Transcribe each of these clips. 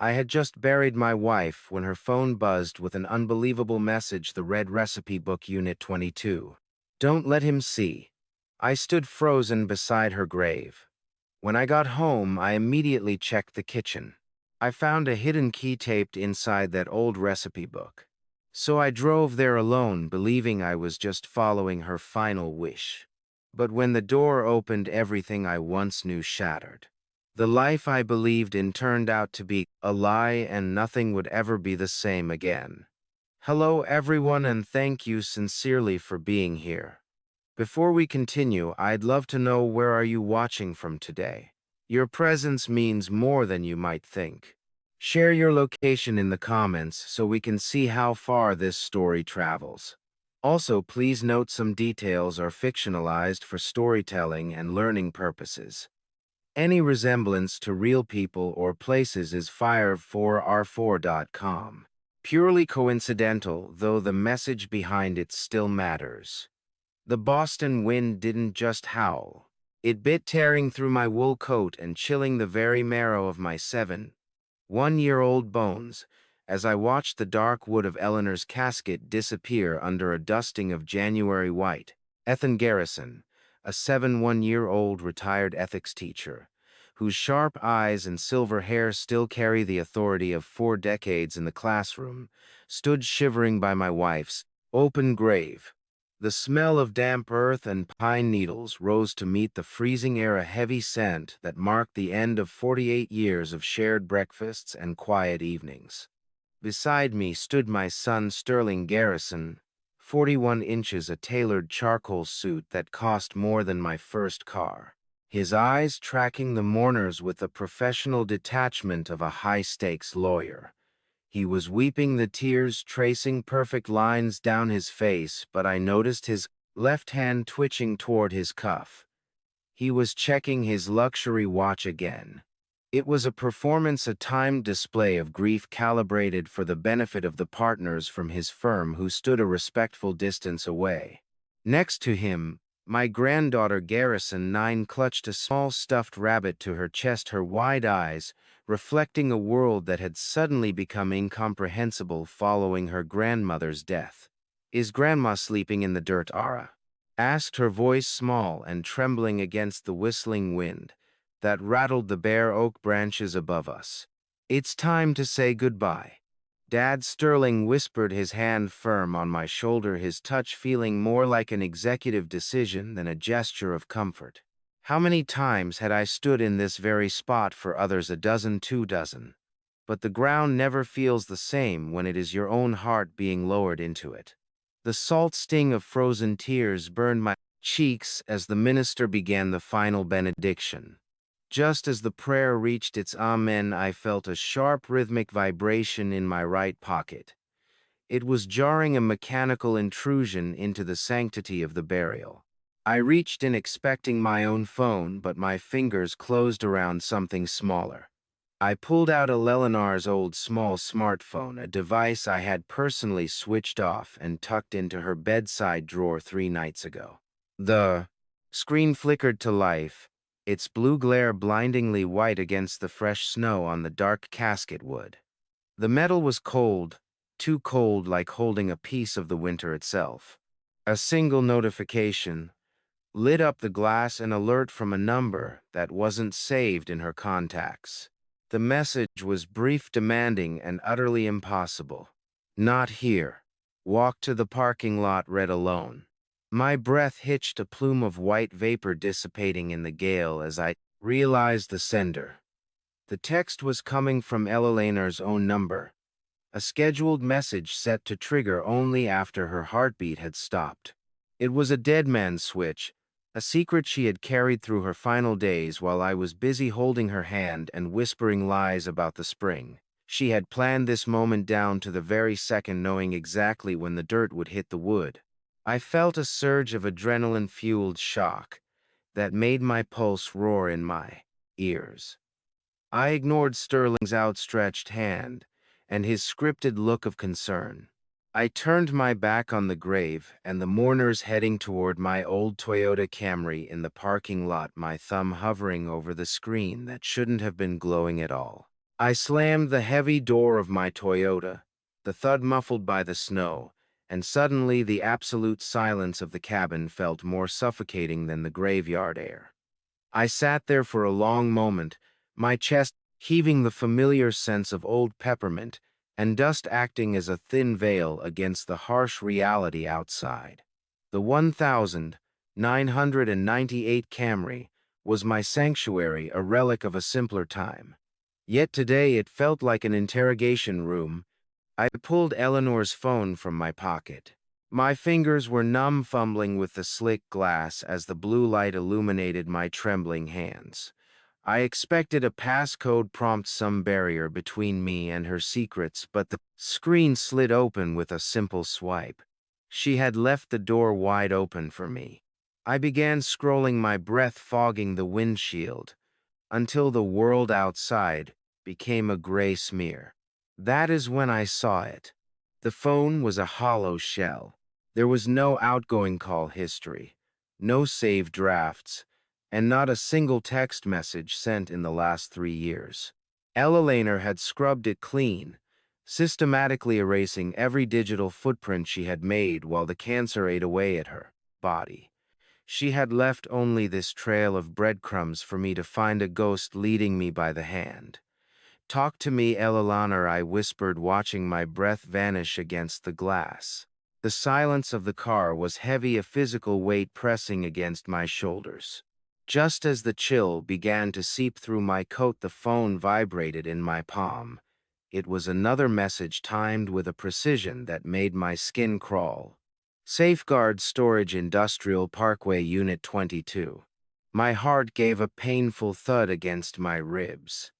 I had just buried my wife when her phone buzzed with an unbelievable message. The Red Recipe Book, Unit 22. Don't let him see. I stood frozen beside her grave. When I got home, I immediately checked the kitchen. I found a hidden key taped inside that old recipe book. So I drove there alone, believing I was just following her final wish. But when the door opened, everything I once knew shattered. The life I believed in turned out to be a lie, and nothing would ever be the same again. Hello everyone, and thank you sincerely for being here. Before we continue, I'd love to know, where are you watching from today? Your presence means more than you might think. Share your location in the comments so we can see how far this story travels. Also, please note some details are fictionalized for storytelling and learning purposes. Any resemblance to real people or places is fire4r4.com. Purely coincidental, though the message behind it still matters. The Boston wind didn't just howl. It bit, tearing through my wool coat and chilling the very marrow of my 7-1-year-old bones as I watched the dark wood of Eleanor's casket disappear under a dusting of January white. Ethan Garrison, a 7-1-year-old retired ethics teacher, whose sharp eyes and silver hair still carry the authority of 4 decades in the classroom, stood shivering by my wife's open grave. The smell of damp earth and pine needles rose to meet the freezing air, a heavy scent that marked the end of 48 years of shared breakfasts and quiet evenings. Beside me stood my son Sterling Garrison, 41 inches, a tailored charcoal suit that cost more than my first car. His eyes tracking the mourners with the professional detachment of a high-stakes lawyer. He was weeping, the tears tracing perfect lines down his face, but I noticed his left hand twitching toward his cuff. He was checking his luxury watch again. It was a performance, a timed display of grief calibrated for the benefit of the partners from his firm who stood a respectful distance away. Next to him, my granddaughter Garrison 9 clutched a small stuffed rabbit to her chest, her wide eyes reflecting a world that had suddenly become incomprehensible following her grandmother's death. "Is Grandma sleeping in the dirt, Ara?" asked, her voice small and trembling against the whistling wind that rattled the bare oak branches above us. "It's time to say goodbye, Dad," Sterling whispered, his hand firm on my shoulder, his touch feeling more like an executive decision than a gesture of comfort. How many times had I stood in this very spot for others, a dozen, 2 dozen? But the ground never feels the same when it is your own heart being lowered into it. The salt sting of frozen tears burned my cheeks as the minister began the final benediction. Just as the prayer reached its amen, I felt a sharp rhythmic vibration in my right pocket. It was jarring, a mechanical intrusion into the sanctity of the burial. I reached in, expecting my own phone, but my fingers closed around something smaller. I pulled out Eleanor's old small smartphone, a device I had personally switched off and tucked into her bedside drawer 3 nights ago. The screen flickered to life, its blue glare blindingly white against the fresh snow on the dark casket wood. The metal was cold, too cold, like holding a piece of the winter itself. A single notification lit up the glass, an alert from a number that wasn't saved in her contacts. The message was brief, demanding, and utterly impossible. "Not here. Walk to the parking lot," read alone. My breath hitched, a plume of white vapor dissipating in the gale as I realized the sender. The text was coming from Eleanor's own number, a scheduled message set to trigger only after her heartbeat had stopped. It was a dead man's switch, a secret she had carried through her final days while I was busy holding her hand and whispering lies about the spring. She had planned this moment down to the very second, knowing exactly when the dirt would hit the wood. I felt a surge of adrenaline-fueled shock that made my pulse roar in my ears. I ignored Sterling's outstretched hand and his scripted look of concern. I turned my back on the grave and the mourners, heading toward my old Toyota Camry in the parking lot, my thumb hovering over the screen that shouldn't have been glowing at all. I slammed the heavy door of my Toyota, the thud muffled by the snow, and suddenly the absolute silence of the cabin felt more suffocating than the graveyard air. I sat there for a long moment, my chest heaving, the familiar sense of old peppermint and dust acting as a thin veil against the harsh reality outside. The 1998 Camry was my sanctuary, a relic of a simpler time. Yet today it felt like an interrogation room. I pulled Eleanor's phone from my pocket. My fingers were numb, fumbling with the slick glass as the blue light illuminated my trembling hands. I expected a passcode prompt, some barrier between me and her secrets, but the screen slid open with a simple swipe. She had left the door wide open for me. I began scrolling, my breath fogging the windshield, until the world outside became a gray smear. That is when I saw it. The phone was a hollow shell. There was no outgoing call history, no saved drafts, and not a single text message sent in the last 3 years. Eleanor had scrubbed it clean, systematically erasing every digital footprint she had made while the cancer ate away at her body. She had left only this trail of breadcrumbs for me to find, a ghost leading me by the hand. "Talk to me, Eleanor," I whispered, watching my breath vanish against the glass. The silence of the car was heavy, a physical weight pressing against my shoulders. Just as the chill began to seep through my coat, the phone vibrated in my palm. It was another message, timed with a precision that made my skin crawl. "Safeguard Storage, Industrial Parkway, Unit 22. My heart gave a painful thud against my ribs.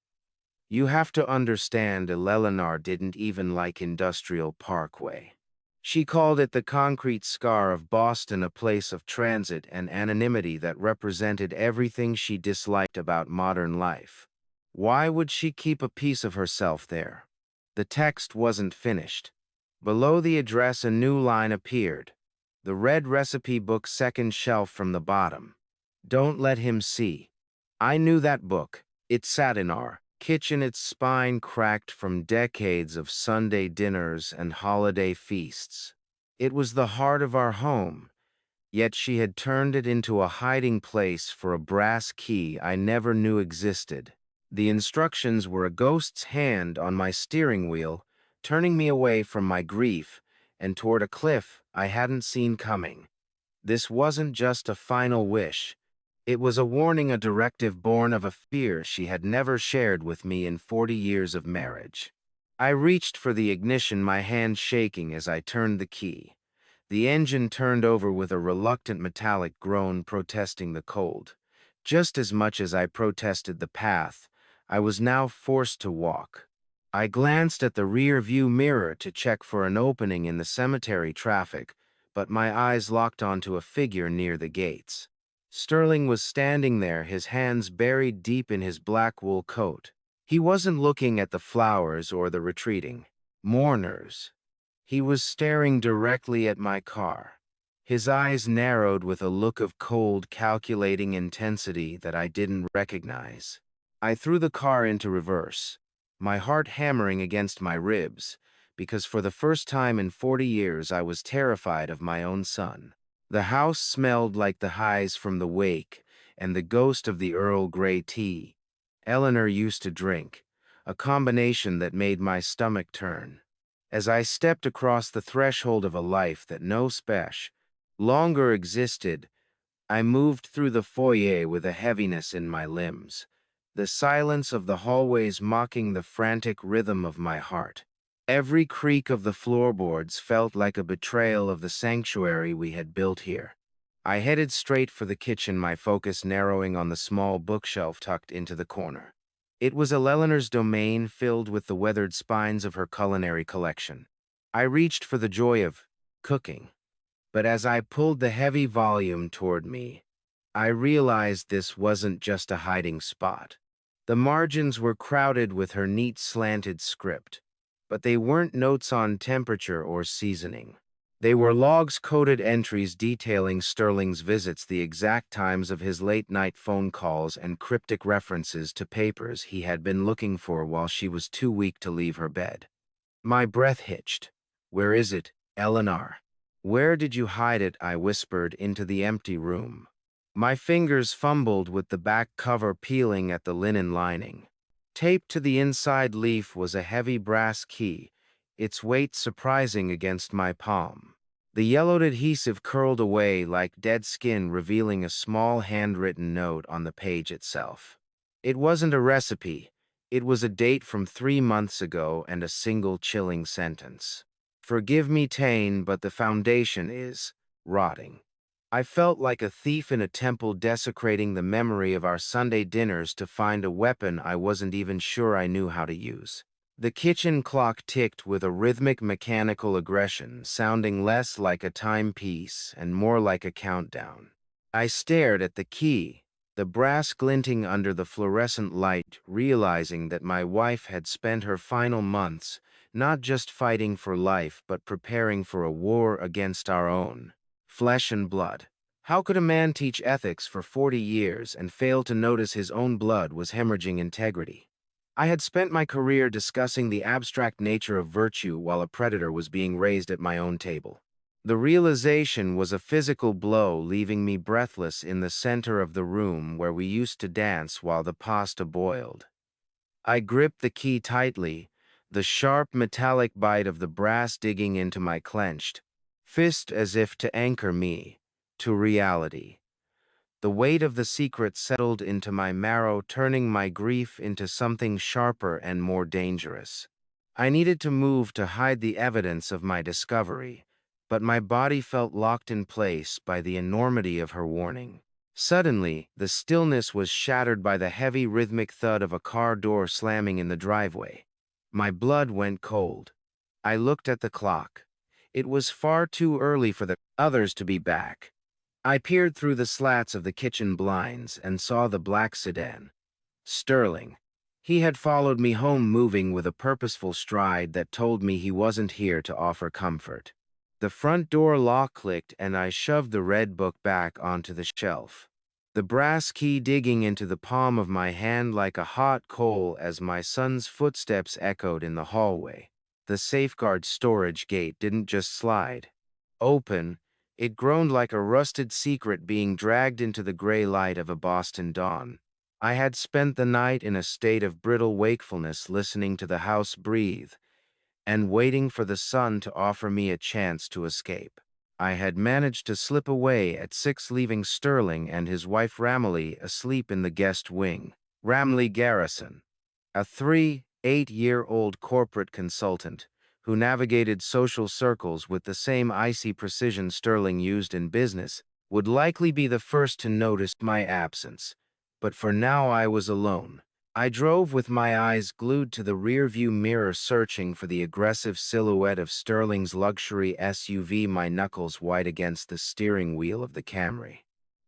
"You have to understand, Eleanor didn't even like Industrial Parkway. She called it the concrete scar of Boston, a place of transit and anonymity that represented everything she disliked about modern life. Why would she keep a piece of herself there?" The text wasn't finished. Below the address, a new line appeared. The red recipe book, second shelf from the bottom. "Don't let him see." I knew that book. It sat in our kitchen, its spine cracked from decades of Sunday dinners and holiday feasts. It was the heart of our home, yet she had turned it into a hiding place for a brass key I never knew existed. The instructions were a ghost's hand on my steering wheel, turning me away from my grief and toward a cliff I hadn't seen coming. This wasn't just a final wish. It was a warning, a directive born of a fear she had never shared with me in 40 years of marriage. I reached for the ignition, my hand shaking as I turned the key. The engine turned over with a reluctant metallic groan, protesting the cold. Just as much as I protested the path I was now forced to walk. I glanced at the rear-view mirror to check for an opening in the cemetery traffic, but my eyes locked onto a figure near the gates. Sterling was standing there, his hands buried deep in his black wool coat. He wasn't looking at the flowers or the retreating mourners. He was staring directly at my car. His eyes narrowed with a look of cold, calculating intensity that I didn't recognize. I threw the car into reverse, my heart hammering against my ribs, because for the first time in 40 years I was terrified of my own son. The house smelled like the highs from the wake and the ghost of the Earl Grey tea Eleanor used to drink, a combination that made my stomach turn. As I stepped across the threshold of a life that no spesh longer existed, I moved through the foyer with a heaviness in my limbs, the silence of the hallways mocking the frantic rhythm of my heart. Every creak of the floorboards felt like a betrayal of the sanctuary we had built here. I headed straight for the kitchen, my focus narrowing on the small bookshelf tucked into the corner. It was Eleanor's domain, filled with the weathered spines of her culinary collection. I reached for the joy of cooking, but as I pulled the heavy volume toward me, I realized this wasn't just a hiding spot. The margins were crowded with her neat slanted script, but they weren't notes on temperature or seasoning. They were logs-coded entries detailing Sterling's visits, the exact times of his late-night phone calls, and cryptic references to papers he had been looking for while she was too weak to leave her bed. My breath hitched. "Where is it, Eleanor?" "Where did you hide it?" I whispered into the empty room. My fingers fumbled with the back cover peeling at the linen lining. Taped to the inside leaf was a heavy brass key, its weight surprising against my palm. The yellowed adhesive curled away like dead skin, revealing a small handwritten note on the page itself. It wasn't a recipe. It was a date from 3 months ago and a single chilling sentence. "Forgive me, Tane, but the foundation is rotting." I felt like a thief in a temple, desecrating the memory of our Sunday dinners to find a weapon I wasn't even sure I knew how to use. The kitchen clock ticked with a rhythmic mechanical aggression, sounding less like a timepiece and more like a countdown. I stared at the key, the brass glinting under the fluorescent light, realizing that my wife had spent her final months not just fighting for life but preparing for a war against our own flesh and blood. How could a man teach ethics for 40 years and fail to notice his own blood was hemorrhaging integrity? I had spent my career discussing the abstract nature of virtue while a predator was being raised at my own table. The realization was a physical blow, leaving me breathless in the center of the room where we used to dance while the pasta boiled. I gripped the key tightly, the sharp metallic bite of the brass digging into my clenched fist as if to anchor me to reality. The weight of the secret settled into my marrow, turning my grief into something sharper and more dangerous. I needed to move to hide the evidence of my discovery, but my body felt locked in place by the enormity of her warning. Suddenly, the stillness was shattered by the heavy rhythmic thud of a car door slamming in the driveway. My blood went cold. I looked at the clock. It was far too early for the others to be back. I peered through the slats of the kitchen blinds and saw the black sedan. Sterling. He had followed me home, moving with a purposeful stride that told me he wasn't here to offer comfort. The front door lock clicked and I shoved the red book back onto the shelf, the brass key digging into the palm of my hand like a hot coal as my son's footsteps echoed in the hallway. The safeguard storage gate didn't just slide open, it groaned like a rusted secret being dragged into the gray light of a Boston dawn. I had spent the night in a state of brittle wakefulness, listening to the house breathe and waiting for the sun to offer me a chance to escape. I had managed to slip away at 6, leaving Sterling and his wife Ramley asleep in the guest wing. Ramley Garrison, a 8-year-old corporate consultant who navigated social circles with the same icy precision Sterling used in business, would likely be the first to notice my absence. But for now I was alone. I drove with my eyes glued to the rearview mirror, searching for the aggressive silhouette of Sterling's luxury SUV, my knuckles white against the steering wheel of the Camry.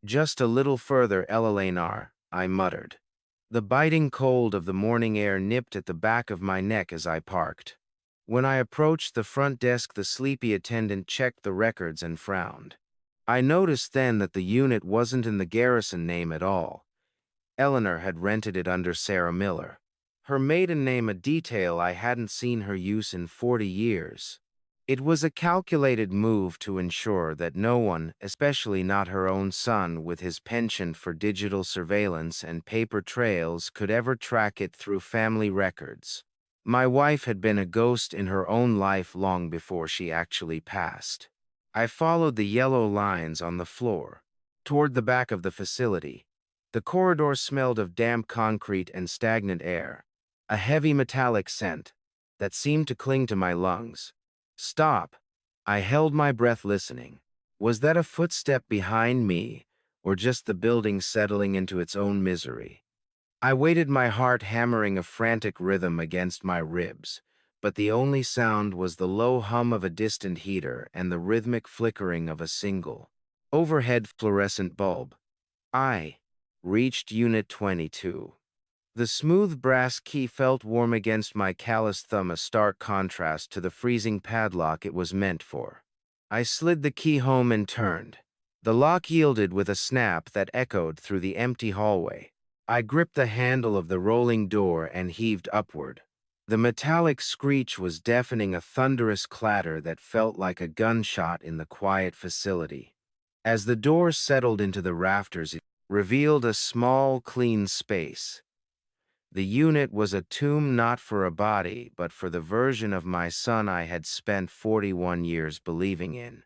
"Just a little further, Eleanor," I muttered. The biting cold of the morning air nipped at the back of my neck as I parked. When I approached the front desk, the sleepy attendant checked the records and frowned. I noticed then that the unit wasn't in the Garrison name at all. Eleanor had rented it under Sarah Miller, her maiden name, a detail I hadn't seen her use in 40 years. It was a calculated move to ensure that no one, especially not her own son with his penchant for digital surveillance and paper trails, could ever track it through family records. My wife had been a ghost in her own life long before she actually passed. I followed the yellow lines on the floor toward the back of the facility. The corridor smelled of damp concrete and stagnant air, a heavy metallic scent that seemed to cling to my lungs. "Stop." I held my breath, listening. Was that a footstep behind me, or just the building settling into its own misery? I waited, my heart hammering a frantic rhythm against my ribs, but the only sound was the low hum of a distant heater and the rhythmic flickering of a single overhead fluorescent bulb. I reached Unit 22. The smooth brass key felt warm against my calloused thumb, a stark contrast to the freezing padlock it was meant for. I slid the key home and turned. The lock yielded with a snap that echoed through the empty hallway. I gripped the handle of the rolling door and heaved upward. The metallic screech was deafening, a thunderous clatter that felt like a gunshot in the quiet facility. As the door settled into the rafters, it revealed a small, clean space. The unit was a tomb, not for a body, but for the version of my son I had spent 41 years believing in.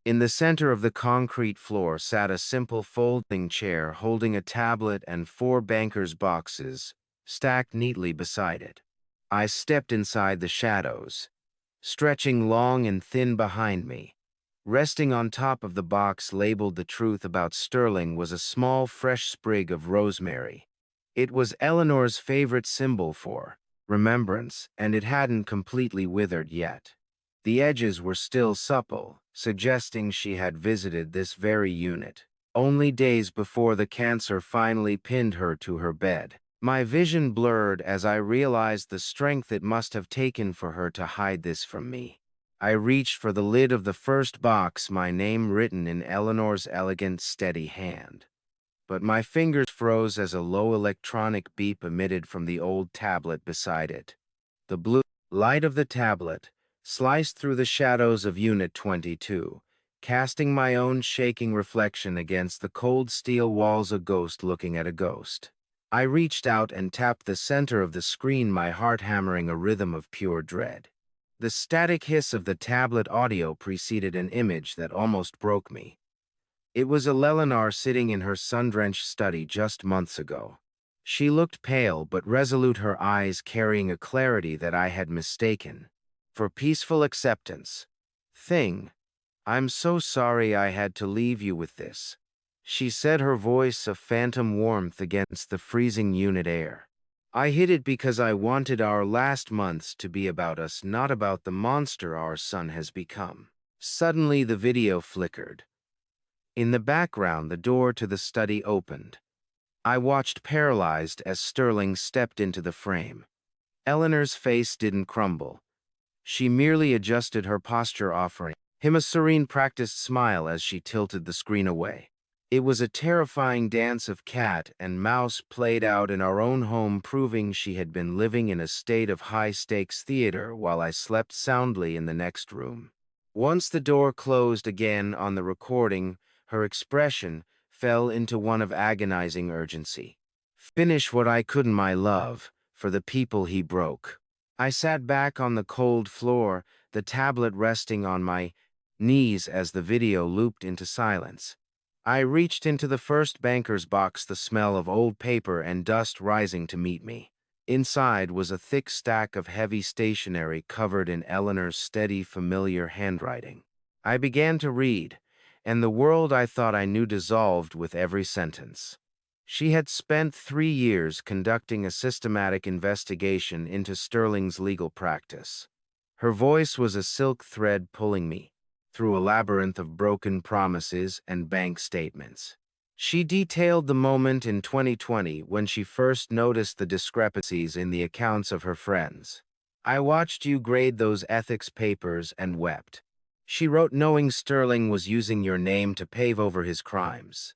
In the center of the concrete floor sat a simple folding chair holding a tablet and 4 banker's boxes, stacked neatly beside it. I stepped inside the shadows, stretching long and thin behind me. Resting on top of the box labeled "The Truth About Sterling" was a small, fresh sprig of rosemary. It was Eleanor's favorite symbol for remembrance, and it hadn't completely withered yet. The edges were still supple, suggesting she had visited this very unit, only days before the cancer finally pinned her to her bed. My vision blurred as I realized the strength it must have taken for her to hide this from me. I reached for the lid of the first box, my name written in Eleanor's elegant, steady hand. But my fingers froze as a low electronic beep emitted from the old tablet beside it. The blue light of the tablet sliced through the shadows of Unit 22, casting my own shaking reflection against the cold steel walls, a ghost looking at a ghost. I reached out and tapped the center of the screen, my heart hammering a rhythm of pure dread. The static hiss of the tablet audio preceded an image that almost broke me. It was Eleanor sitting in her sun-drenched study just months ago. She looked pale but resolute, her eyes carrying a clarity that I had mistaken for peaceful acceptance. "Thing, I'm so sorry I had to leave you with this," she said, her voice a phantom warmth against the freezing unit air. "I hid it because I wanted our last months to be about us, not about the monster our son has become." Suddenly the video flickered. In the background, the door to the study opened. I watched paralyzed as Sterling stepped into the frame. Eleanor's face didn't crumble. She merely adjusted her posture, offering him a serene, practiced smile as she tilted the screen away. It was a terrifying dance of cat and mouse played out in our own home, proving she had been living in a state of high-stakes theater while I slept soundly in the next room. Once the door closed again on the recording, her expression fell into one of agonizing urgency. "Finish what I couldn't, my love, for the people he broke." I sat back on the cold floor, the tablet resting on my knees as the video looped into silence. I reached into the first banker's box, the smell of old paper and dust rising to meet me. Inside was a thick stack of heavy stationery covered in Eleanor's steady, familiar handwriting. I began to read, and the world I thought I knew dissolved with every sentence. She had spent 3 years conducting a systematic investigation into Sterling's legal practice. Her voice was a silk thread pulling me through a labyrinth of broken promises and bank statements. She detailed the moment in 2020 when she first noticed the discrepancies in the accounts of her friends. "I watched you grade those ethics papers and wept," she wrote, "knowing Sterling was using your name to pave over his crimes."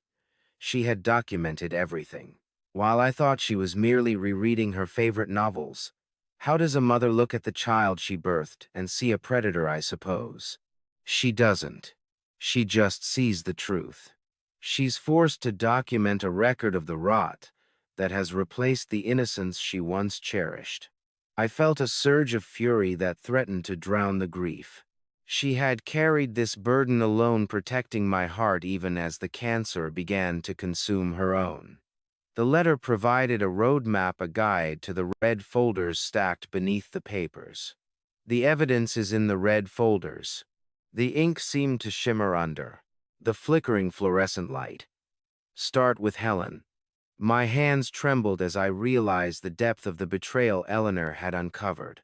She had documented everything. While I thought she was merely rereading her favorite novels. How does a mother look at the child she birthed and see a predator, I suppose? She doesn't. She just sees the truth. She's forced to document a record of the rot that has replaced the innocence she once cherished. I felt a surge of fury that threatened to drown the grief. She had carried this burden alone, protecting my heart even as the cancer began to consume her own. The letter provided a roadmap, a guide to the red folders stacked beneath the papers. "The evidence is in the red folders." The ink seemed to shimmer under the flickering fluorescent light. "Start with Helen." My hands trembled as I realized the depth of the betrayal Eleanor had uncovered.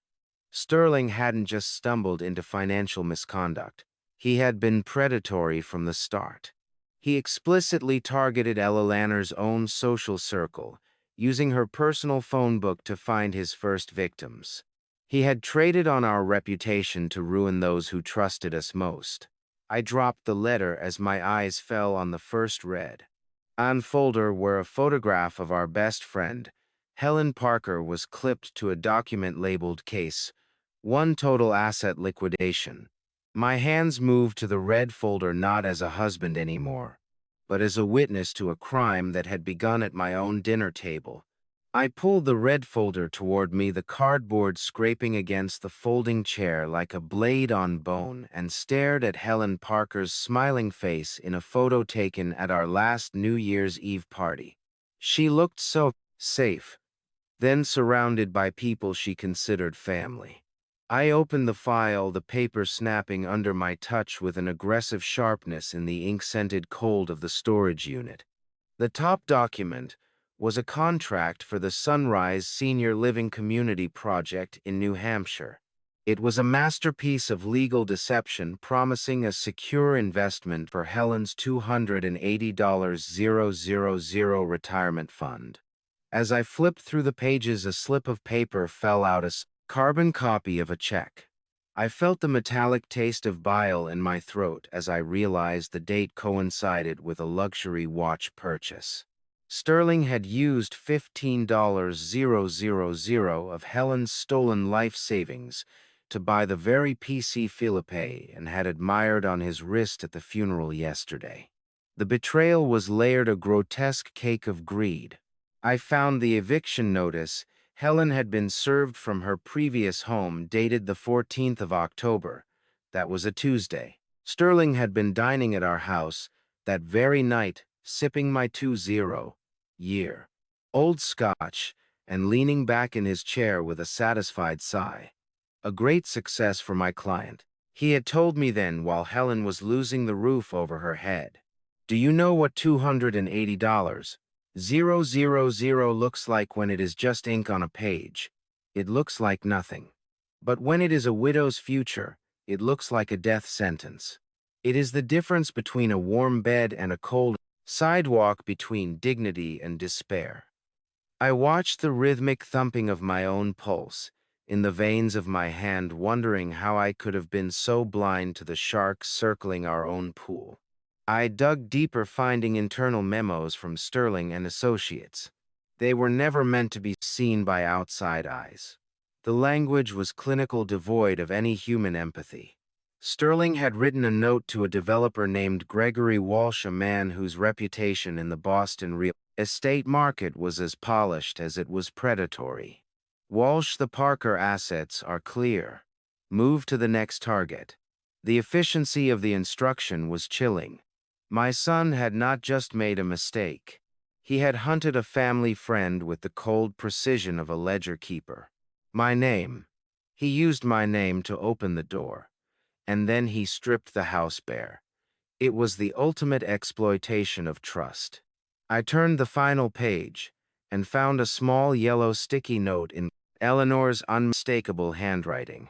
Sterling hadn't just stumbled into financial misconduct. He had been predatory from the start. He explicitly targeted Eleanor's own social circle, using her personal phone book to find his first victims. He had traded on our reputation to ruin those who trusted us most. I dropped the letter as my eyes fell on the first read. On folder where a photograph of our best friend, Helen Parker, was clipped to a document labeled Case 1 Total Asset Liquidation. My hands moved to the red folder not as a husband anymore, but as a witness to a crime that had begun at my own dinner table. I pulled the red folder toward me, the cardboard scraping against the folding chair like a blade on bone, and stared at Helen Parker's smiling face in a photo taken at our last New Year's Eve party. She looked so safe, then surrounded by people she considered family. I opened the file, the paper snapping under my touch with an aggressive sharpness in the ink-scented cold of the storage unit. The top document was a contract for the Sunrise Senior Living Community Project in New Hampshire. It was a masterpiece of legal deception, promising a secure investment for Helen's $280,000 retirement fund. As I flipped through the pages, a slip of paper fell out, a carbon copy of a check. I felt the metallic taste of bile in my throat as I realized the date coincided with a luxury watch purchase. Sterling had used $15,000 of Helen's stolen life savings to buy the very PC Philippe and had admired on his wrist at the funeral yesterday. The betrayal was layered, a grotesque cake of greed. I found the eviction notice Helen had been served from her previous home, dated the 14th of October. That was a Tuesday. Sterling had been dining at our house that very night, sipping my 20-year-old scotch and leaning back in his chair with a satisfied sigh. A great success for my client. He had told me then, while Helen was losing the roof over her head. Do you know what $280,000 looks like when it is just ink on a page? It looks like nothing. But when it is a widow's future, it looks like a death sentence. It is the difference between a warm bed and a cold sidewalk, between dignity and despair. I watched the rhythmic thumping of my own pulse in the veins of my hand, wondering how I could have been so blind to the sharks circling our own pool. I dug deeper, finding internal memos from Sterling and Associates. They were never meant to be seen by outside eyes. The language was clinical, devoid of any human empathy. Sterling had written a note to a developer named Gregory Walsh, a man whose reputation in the Boston real estate market was as polished as it was predatory. Walsh: the Parker assets are clear. Move to the next target. The efficiency of the instruction was chilling. My son had not just made a mistake. He had hunted a family friend with the cold precision of a ledger keeper. My name. He used my name to open the door, and then he stripped the house bare. It was the ultimate exploitation of trust. I turned the final page and found a small yellow sticky note in Eleanor's unmistakable handwriting.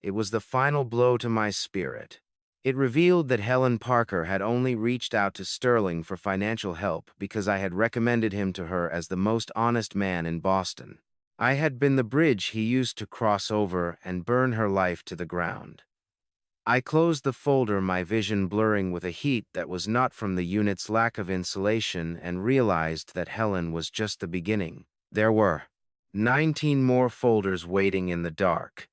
It was the final blow to my spirit. It revealed that Helen Parker had only reached out to Sterling for financial help because I had recommended him to her as the most honest man in Boston. I had been the bridge he used to cross over and burn her life to the ground. I closed the folder, my vision blurring with a heat that was not from the unit's lack of insulation, and realized that Helen was just the beginning. There were 19 more folders waiting in the dark.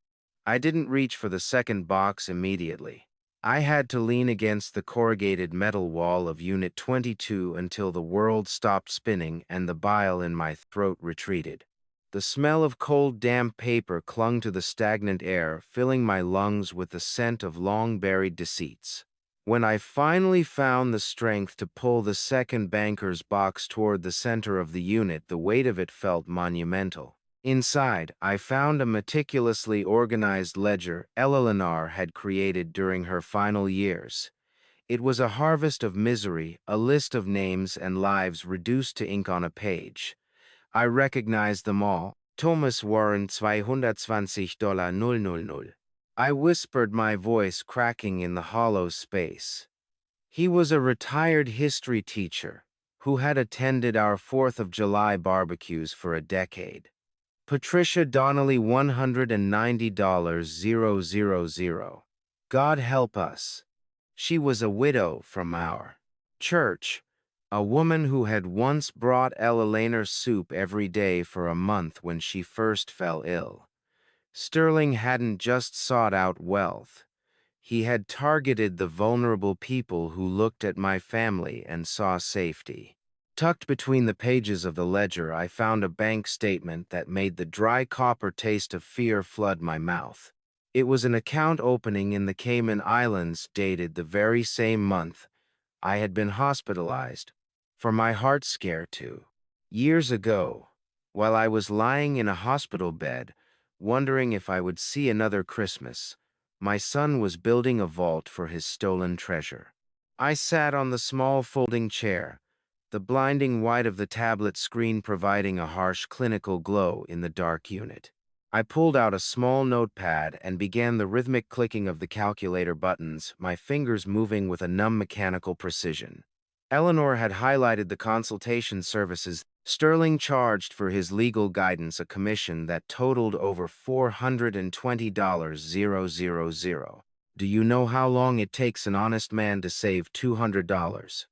I didn't reach for the second box immediately. I had to lean against the corrugated metal wall of Unit 22 until the world stopped spinning and the bile in my throat retreated. The smell of cold, damp paper clung to the stagnant air, filling my lungs with the scent of long-buried deceits. When I finally found the strength to pull the second banker's box toward the center of the unit, the weight of it felt monumental. Inside, I found a meticulously organized ledger Eleanor had created during her final years. It was a harvest of misery, a list of names and lives reduced to ink on a page. I recognized them all. Thomas Warren, $220,000. I whispered, my voice cracking in the hollow space. He was a retired history teacher who had attended our 4th of July barbecues for a decade. Patricia Donnelly, $190,000. God help us. She was a widow from our church, a woman who had once brought Ella Laner soup every day for a month when she first fell ill. Sterling hadn't just sought out wealth. He had targeted the vulnerable people who looked at my family and saw safety. Tucked between the pages of the ledger, I found a bank statement that made the dry copper taste of fear flood my mouth. It was an account opening in the Cayman Islands dated the very same month I had been hospitalized for my heart scare too. Years ago, while I was lying in a hospital bed, wondering if I would see another Christmas, my son was building a vault for his stolen treasure. I sat on the small folding chair, the blinding white of the tablet screen providing a harsh clinical glow in the dark unit. I pulled out a small notepad and began the rhythmic clicking of the calculator buttons, my fingers moving with a numb mechanical precision. Eleanor had highlighted the consultation services. Sterling charged for his legal guidance a commission that totaled over $420,000. Do you know how long it takes an honest man to save $200?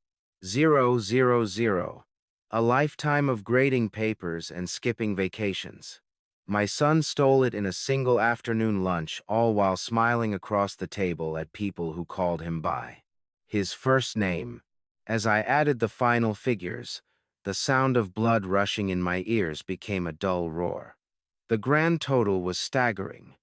000. A lifetime of grading papers and skipping vacations. My son stole it in a single afternoon lunch, all while smiling across the table at people who called him by his first name. As I added the final figures, the sound of blood rushing in my ears became a dull roar. The grand total was staggering.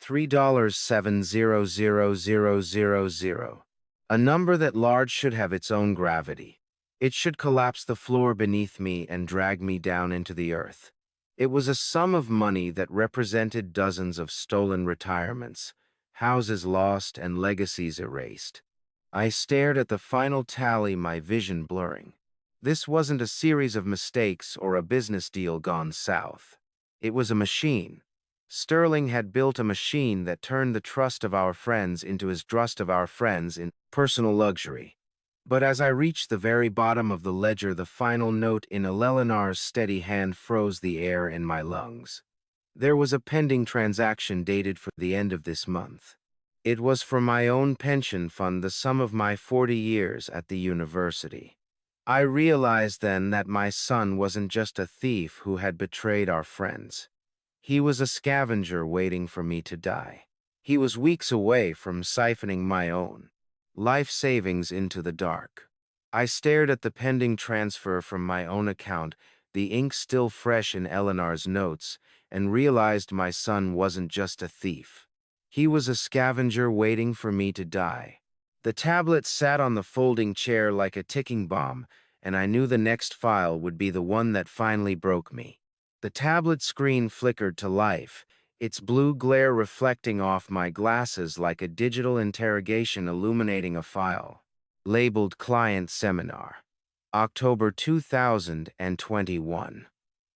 $3,700,000. A number that large should have its own gravity. It should collapse the floor beneath me and drag me down into the earth. It was a sum of money that represented dozens of stolen retirements, houses lost, and legacies erased. I stared at the final tally, my vision blurring. This wasn't a series of mistakes or a business deal gone south. It was a machine. Sterling had built a machine that turned the trust of our friends into his trust of our friends in personal luxury. But as I reached the very bottom of the ledger, the final note in Eleanor's steady hand froze the air in my lungs. There was a pending transaction dated for the end of this month. It was for my own pension fund, the sum of my 40 years at the university. I realized then that my son wasn't just a thief who had betrayed our friends. He was a scavenger waiting for me to die. He was weeks away from siphoning my own life savings into the dark. I stared at the pending transfer from my own account, the ink still fresh in Eleanor's notes, and realized my son wasn't just a thief. He was a scavenger waiting for me to die. The tablet sat on the folding chair like a ticking bomb, and I knew the next file would be the one that finally broke me. The tablet screen flickered to life, its blue glare reflecting off my glasses like a digital interrogation illuminating a file. Labeled Client Seminar. October 2021.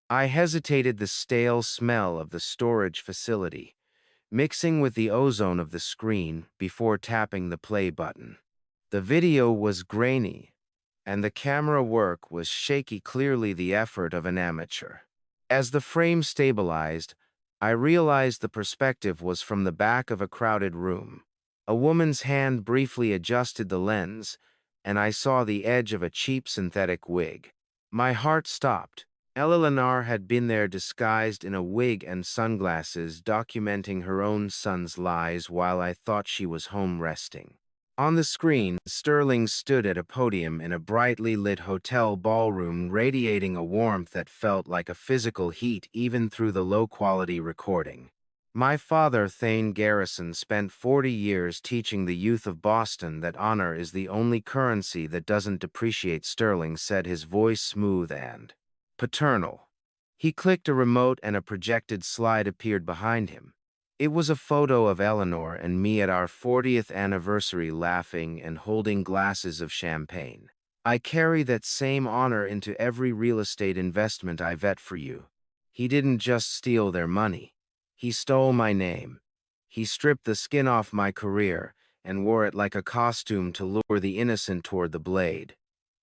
I hesitated, the stale smell of the storage facility mixing with the ozone of the screen, before tapping the play button. The video was grainy, and the camera work was shaky, clearly the effort of an amateur. As the frame stabilized, I realized the perspective was from the back of a crowded room. A woman's hand briefly adjusted the lens, and I saw the edge of a cheap synthetic wig. My heart stopped. Eleanor had been there disguised in a wig and sunglasses, documenting her own son's lies while I thought she was home resting. On the screen, Sterling stood at a podium in a brightly lit hotel ballroom, radiating a warmth that felt like a physical heat even through the low-quality recording. My father, Thane Garrison, spent 40 years teaching the youth of Boston that honor is the only currency that doesn't depreciate, Sterling said, his voice smooth and paternal. He clicked a remote and a projected slide appeared behind him. It was a photo of Eleanor and me at our 40th anniversary, laughing and holding glasses of champagne. I carry that same honor into every real estate investment I vet for you. He didn't just steal their money. He stole my name. He stripped the skin off my career and wore it like a costume to lure the innocent toward the blade.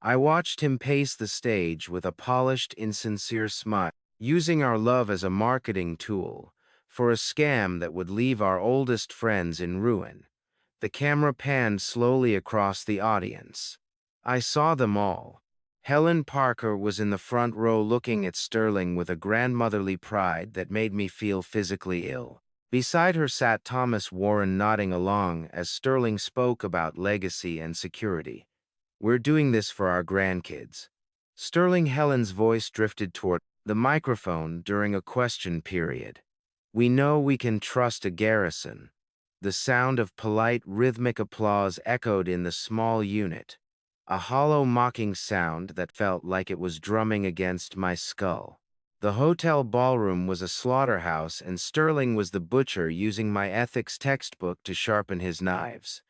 I watched him pace the stage with a polished, insincere smile, using our love as a marketing tool for a scam that would leave our oldest friends in ruin. The camera panned slowly across the audience. I saw them all. Helen Parker was in the front row looking at Sterling with a grandmotherly pride that made me feel physically ill. Beside her sat Thomas Warren nodding along as Sterling spoke about legacy and security. "We're doing this for our grandkids." Sterling Helen's voice drifted toward the microphone during a question period. "We know we can trust a garrison." The sound of polite, rhythmic applause echoed in the small unit, a hollow, mocking sound that felt like it was drumming against my skull. The hotel ballroom was a slaughterhouse, and Sterling was the butcher using my ethics textbook to sharpen his knives.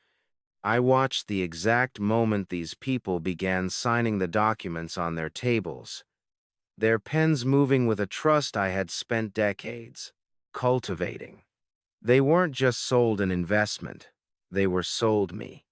I watched the exact moment these people began signing the documents on their tables, their pens moving with a trust I had spent decades cultivating. They weren't just sold an investment, they were sold me.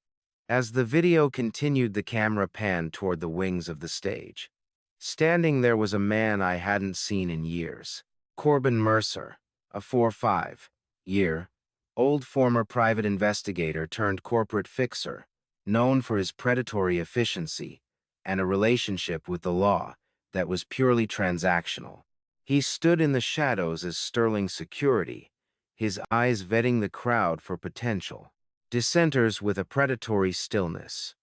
As the video continued, the camera panned toward the wings of the stage. Standing there was a man I hadn't seen in years. Corbin Mercer, a 4-5-year-old former private investigator turned corporate fixer, known for his predatory efficiency and a relationship with the law that was purely transactional. He stood in the shadows as Sterling's security, his eyes vetting the crowd for potential dissenters with a predatory stillness.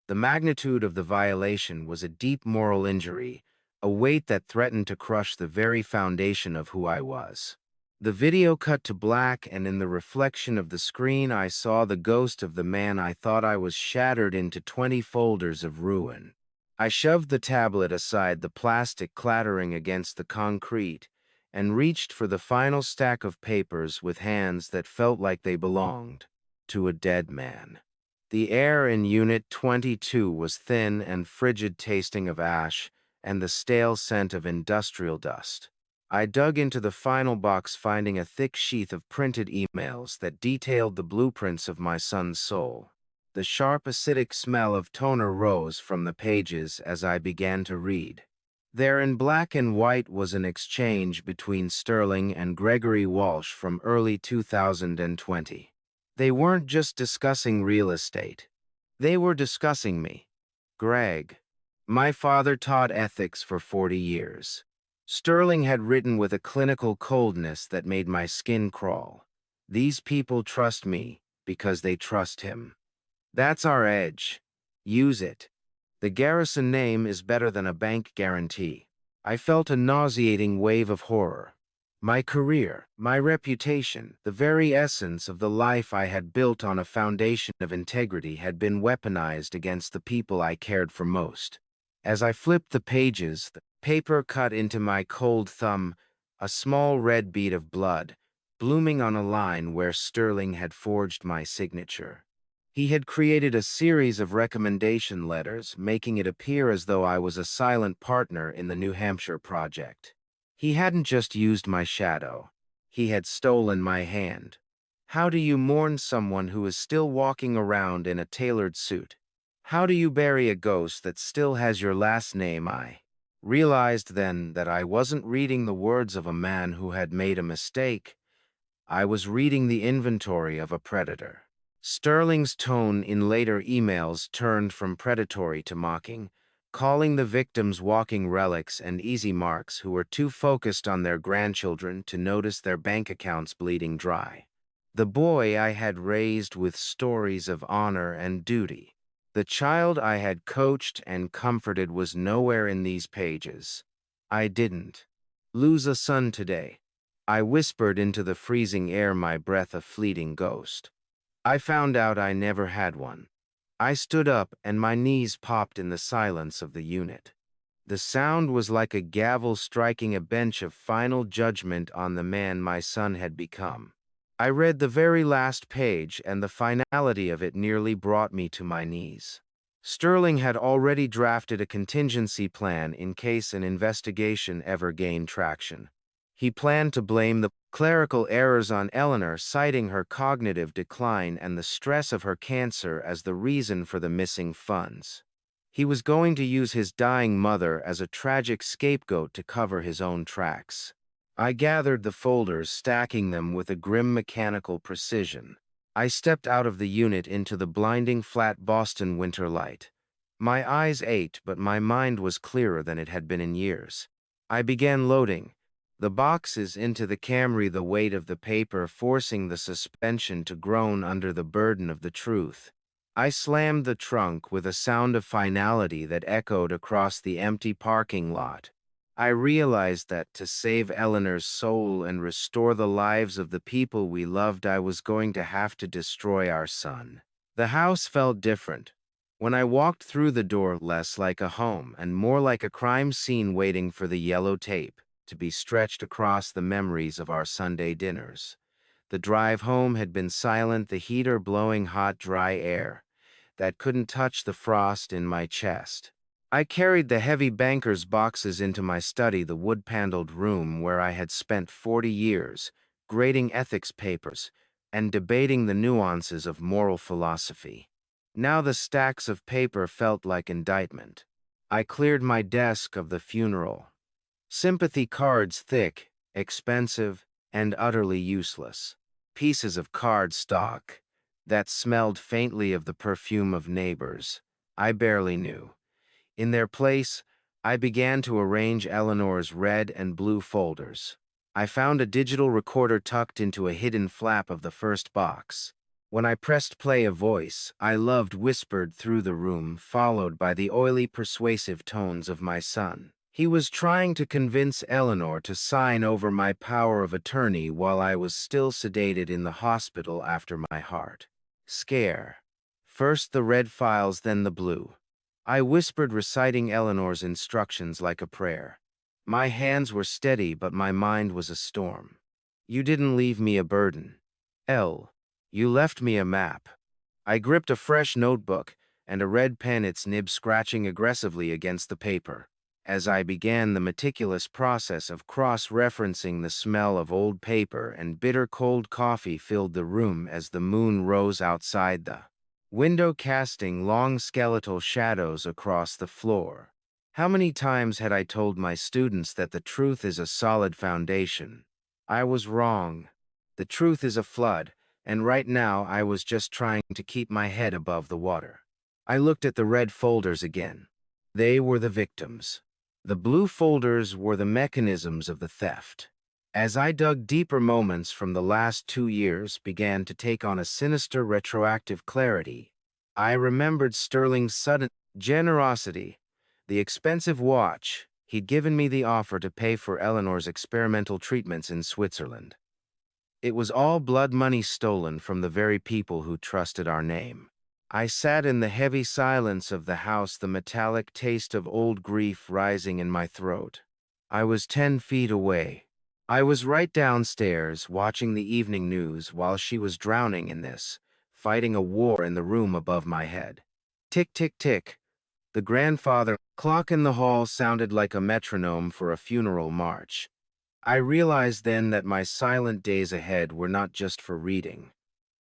The magnitude of the violation was a deep moral injury, a weight that threatened to crush the very foundation of who I was. The video cut to black, and in the reflection of the screen I saw the ghost of the man I thought I was shattered into 20 folders of ruin. I shoved the tablet aside, the plastic clattering against the concrete, and reached for the final stack of papers with hands that felt like they belonged to a dead man. The air in Unit 22 was thin and frigid, tasting of ash and the stale scent of industrial dust. I dug into the final box, finding a thick sheath of printed emails that detailed the blueprints of my son's soul. The sharp, acidic smell of toner rose from the pages as I began to read. There in black and white was an exchange between Sterling and Gregory Walsh from early 2020. They weren't just discussing real estate. They were discussing me. "Greg, my father taught ethics for 40 years. Sterling had written with a clinical coldness that made my skin crawl. These people trust me because they trust him. That's our edge. Use it. The garrison name is better than a bank guarantee." I felt a nauseating wave of horror. My career, my reputation, the very essence of the life I had built on a foundation of integrity had been weaponized against the people I cared for most. As I flipped the pages, the paper cut into my cold thumb, a small red bead of blood, blooming on a line where Sterling had forged my signature. He had created a series of recommendation letters, making it appear as though I was a silent partner in the New Hampshire project. He hadn't just used my shadow. He had stolen my hand. How do you mourn someone who is still walking around in a tailored suit? How do you bury a ghost that still has your last name? I realized then that I wasn't reading the words of a man who had made a mistake. I was reading the inventory of a predator. Sterling's tone in later emails turned from predatory to mocking, calling the victims walking relics and easy marks who were too focused on their grandchildren to notice their bank accounts bleeding dry. The boy I had raised with stories of honor and duty, the child I had coached and comforted, was nowhere in these pages. I didn't lose a son today. I whispered into the freezing air, my breath a fleeting ghost. I found out I never had one. I stood up and my knees popped in the silence of the unit. The sound was like a gavel striking a bench of final judgment on the man my son had become. I read the very last page, and the finality of it nearly brought me to my knees. Sterling had already drafted a contingency plan in case an investigation ever gained traction. He planned to blame the clerical errors on Eleanor, citing her cognitive decline and the stress of her cancer as the reason for the missing funds. He was going to use his dying mother as a tragic scapegoat to cover his own tracks. I gathered the folders, stacking them with a grim mechanical precision. I stepped out of the unit into the blinding flat Boston winter light. My eyes ached, but my mind was clearer than it had been in years. I began loading the boxes into the Camry, the weight of the paper forcing the suspension to groan under the burden of the truth. I slammed the trunk with a sound of finality that echoed across the empty parking lot. I realized that to save Eleanor's soul and restore the lives of the people we loved, I was going to have to destroy our son. The house felt different. When I walked through the door, less like a home and more like a crime scene waiting for the yellow tape to be stretched across the memories of our Sunday dinners. The drive home had been silent, the heater blowing hot, dry air that couldn't touch the frost in my chest. I carried the heavy banker's boxes into my study, the wood-paneled room where I had spent 40 years, grading ethics papers and debating the nuances of moral philosophy. Now the stacks of paper felt like indictment. I cleared my desk of the funeral. Sympathy cards, thick, expensive, and utterly useless. Pieces of card stock that smelled faintly of the perfume of neighbors I barely knew. In their place, I began to arrange Eleanor's red and blue folders. I found a digital recorder tucked into a hidden flap of the first box. When I pressed play, a voice I loved whispered through the room, followed by the oily, persuasive tones of my son. He was trying to convince Eleanor to sign over my power of attorney while I was still sedated in the hospital after my heart scare. First the red files, then the blue. I whispered, reciting Eleanor's instructions like a prayer. My hands were steady, but my mind was a storm. You didn't leave me a burden. Elle, you left me a map. I gripped a fresh notebook and a red pen, its nib scratching aggressively against the paper. As I began the meticulous process of cross-referencing, the smell of old paper and bitter cold coffee filled the room as the moon rose outside the window, casting long skeletal shadows across the floor. How many times had I told my students that the truth is a solid foundation? I was wrong. The truth is a flood, and right now I was just trying to keep my head above the water. I looked at the red folders again. They were the victims. The blue folders were the mechanisms of the theft. As I dug deeper, moments from the last 2 years began to take on a sinister retroactive clarity. I remembered Sterling's sudden generosity, the expensive watch he'd given me, the offer to pay for Eleanor's experimental treatments in Switzerland. It was all blood money stolen from the very people who trusted our name. I sat in the heavy silence of the house, the metallic taste of old grief rising in my throat. I was 10 feet away. I was right downstairs, watching the evening news while she was drowning in this, fighting a war in the room above my head. Tick, tick, tick. The grandfather clock in the hall sounded like a metronome for a funeral march. I realized then that my silent days ahead were not just for reading.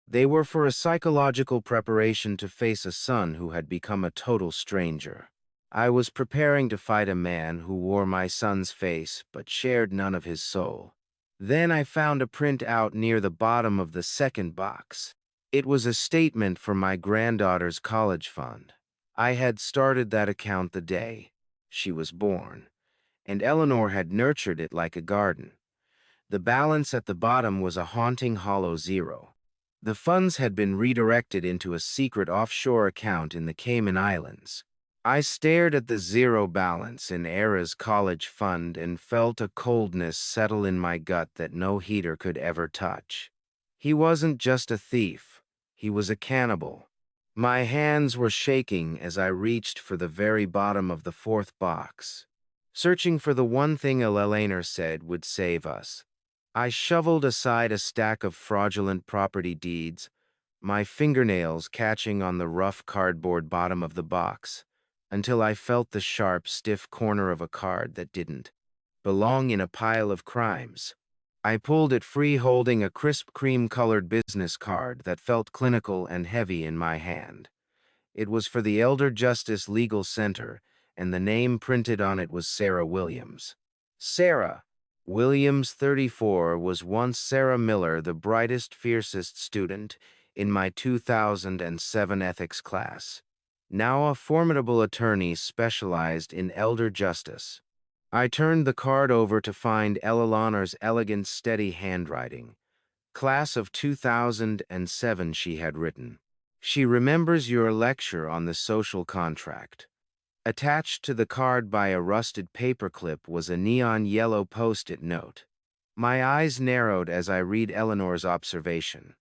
They were for a psychological preparation to face a son who had become a total stranger. I was preparing to fight a man who wore my son's face but shared none of his soul. Then I found a printout near the bottom of the second box. It was a statement for my granddaughter's college fund. I had started that account the day she was born, and Eleanor had nurtured it like a garden. The balance at the bottom was a haunting hollow zero. The funds had been redirected into a secret offshore account in the Cayman Islands. I stared at the zero balance in Era's college fund and felt a coldness settle in my gut that no heater could ever touch. He wasn't just a thief, he was a cannibal. My hands were shaking as I reached for the very bottom of the fourth box, searching for the one thing Eleanor said would save us. I shoveled aside a stack of fraudulent property deeds, my fingernails catching on the rough cardboard bottom of the box, until I felt the sharp, stiff corner of a card that didn't belong in a pile of crimes. I pulled it free, holding a crisp cream-colored business card that felt clinical and heavy in my hand. It was for the Elder Justice Legal Center, and the name printed on it was Sarah Williams. Sarah Williams, 34, was once Sarah Miller, the brightest, fiercest student in my 2007 ethics class, now a formidable attorney specialized in elder justice. I turned the card over to find Eleanor's elegant, steady handwriting. Class of 2007, she had written. She remembers your lecture on the social contract. Attached to the card by a rusted paperclip was a neon yellow post-it note. My eyes narrowed as I read Eleanor's observation.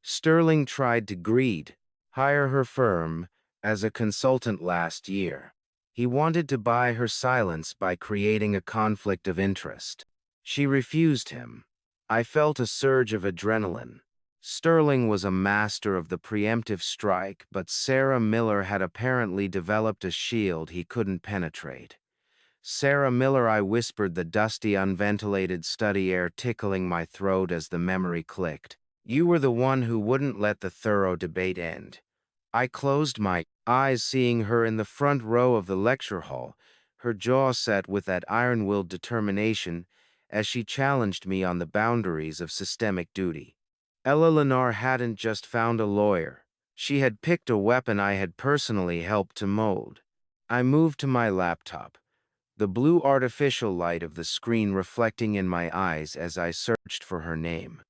Sterling tried to hire her firm as a consultant last year. He wanted to buy her silence by creating a conflict of interest. She refused him. I felt a surge of adrenaline. Sterling was a master of the preemptive strike, but Sarah Miller had apparently developed a shield he couldn't penetrate. Sarah Miller, I whispered, the dusty, unventilated study air tickling my throat as the memory clicked. You were the one who wouldn't let the thorough debate end. I closed my eyes, seeing her in the front row of the lecture hall, her jaw set with that iron-willed determination as she challenged me on the boundaries of systemic duty. Ella Lennar hadn't just found a lawyer. She had picked a weapon I had personally helped to mold. I moved to my laptop, the blue artificial light of the screen reflecting in my eyes as I searched for her name.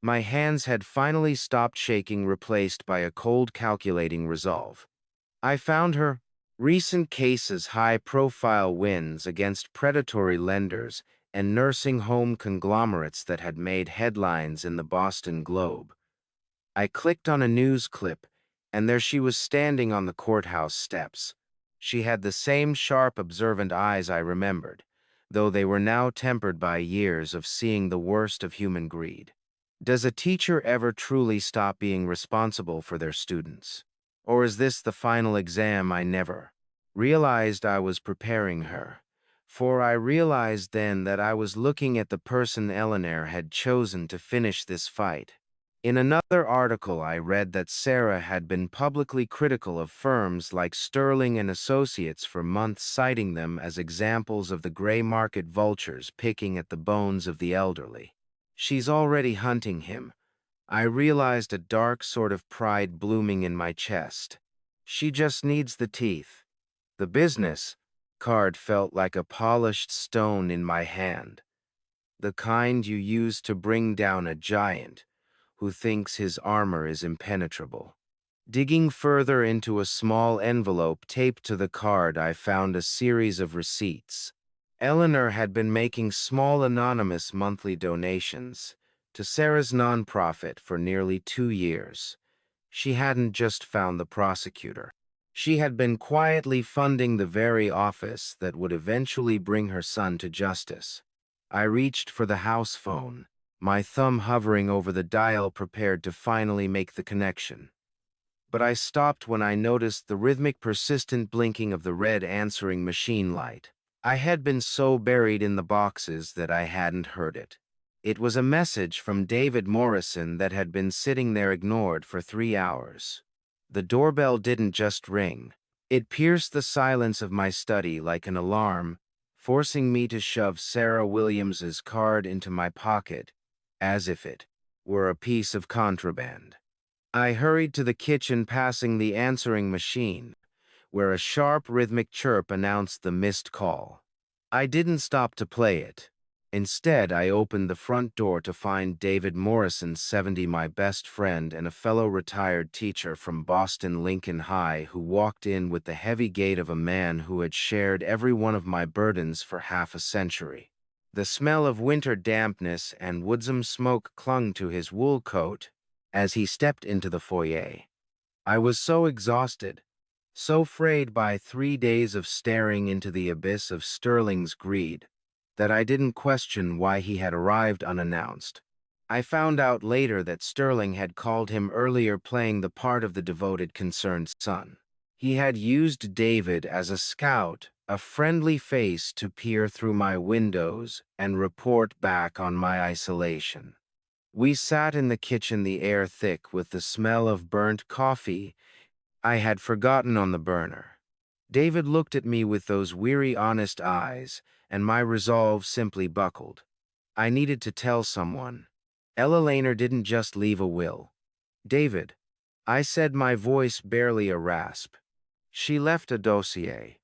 My hands had finally stopped shaking, replaced by a cold, calculating resolve. I found her. Recent cases, high-profile wins against predatory lenders and nursing home conglomerates that had made headlines in the Boston Globe. I clicked on a news clip, and there she was standing on the courthouse steps. She had the same sharp, observant eyes I remembered, though they were now tempered by years of seeing the worst of human greed. Does a teacher ever truly stop being responsible for their students? Or is this the final exam I never realized I was preparing her? For I realized then that I was looking at the person Eleanor had chosen to finish this fight. In another article, I read that Sarah had been publicly critical of firms like Sterling and Associates for months, citing them as examples of the gray market vultures picking at the bones of the elderly. She's already hunting him. I realized, a dark sort of pride blooming in my chest. She just needs the teeth. The business card felt like a polished stone in my hand, the kind you use to bring down a giant who thinks his armor is impenetrable. Digging further into a small envelope taped to the card, I found a series of receipts. Eleanor had been making small anonymous monthly donations to Sarah's nonprofit for nearly 2 years. She hadn't just found the prosecutor. She had been quietly funding the very office that would eventually bring her son to justice. I reached for the house phone, my thumb hovering over the dial, prepared to finally make the connection. But I stopped when I noticed the rhythmic, persistent blinking of the red answering machine light. I had been so buried in the boxes that I hadn't heard it. It was a message from David Morrison that had been sitting there ignored for 3 hours. The doorbell didn't just ring. It pierced the silence of my study like an alarm, forcing me to shove Sarah Williams's card into my pocket, as if it were a piece of contraband. I hurried to the kitchen, passing the answering machine, where a sharp, rhythmic chirp announced the missed call. I didn't stop to play it. Instead, I opened the front door to find David Morrison, 70, my best friend and a fellow retired teacher from Boston Lincoln High, who walked in with the heavy gait of a man who had shared every one of my burdens for half a century. The smell of winter dampness and woodsome smoke clung to his wool coat as he stepped into the foyer. I was so exhausted, so frayed by 3 days of staring into the abyss of Sterling's greed, that I didn't question why he had arrived unannounced. I found out later that Sterling had called him earlier, playing the part of the devoted, concerned son. He had used David as a scout, a friendly face to peer through my windows and report back on my isolation. We sat in the kitchen, the air thick with the smell of burnt coffee I had forgotten on the burner. David looked at me with those weary, honest eyes, and my resolve simply buckled. I needed to tell someone. Ella Laner didn't just leave a will. David I said, my voice barely a rasp. She left a dossier.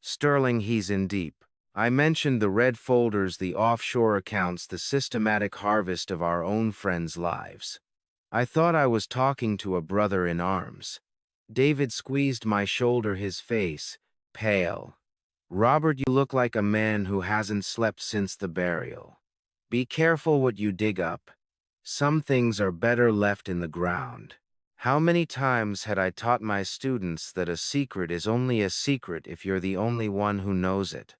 Sterling, he's in deep. I mentioned the red folders, the offshore accounts, the systematic harvest of our own friends' lives. I thought I was talking to a brother in arms. David squeezed my shoulder, his face pale. Robert, you look like a man who hasn't slept since the burial. Be careful what you dig up. Some things are better left in the ground. How many times had I taught my students that a secret is only a secret if you're the only one who knows it?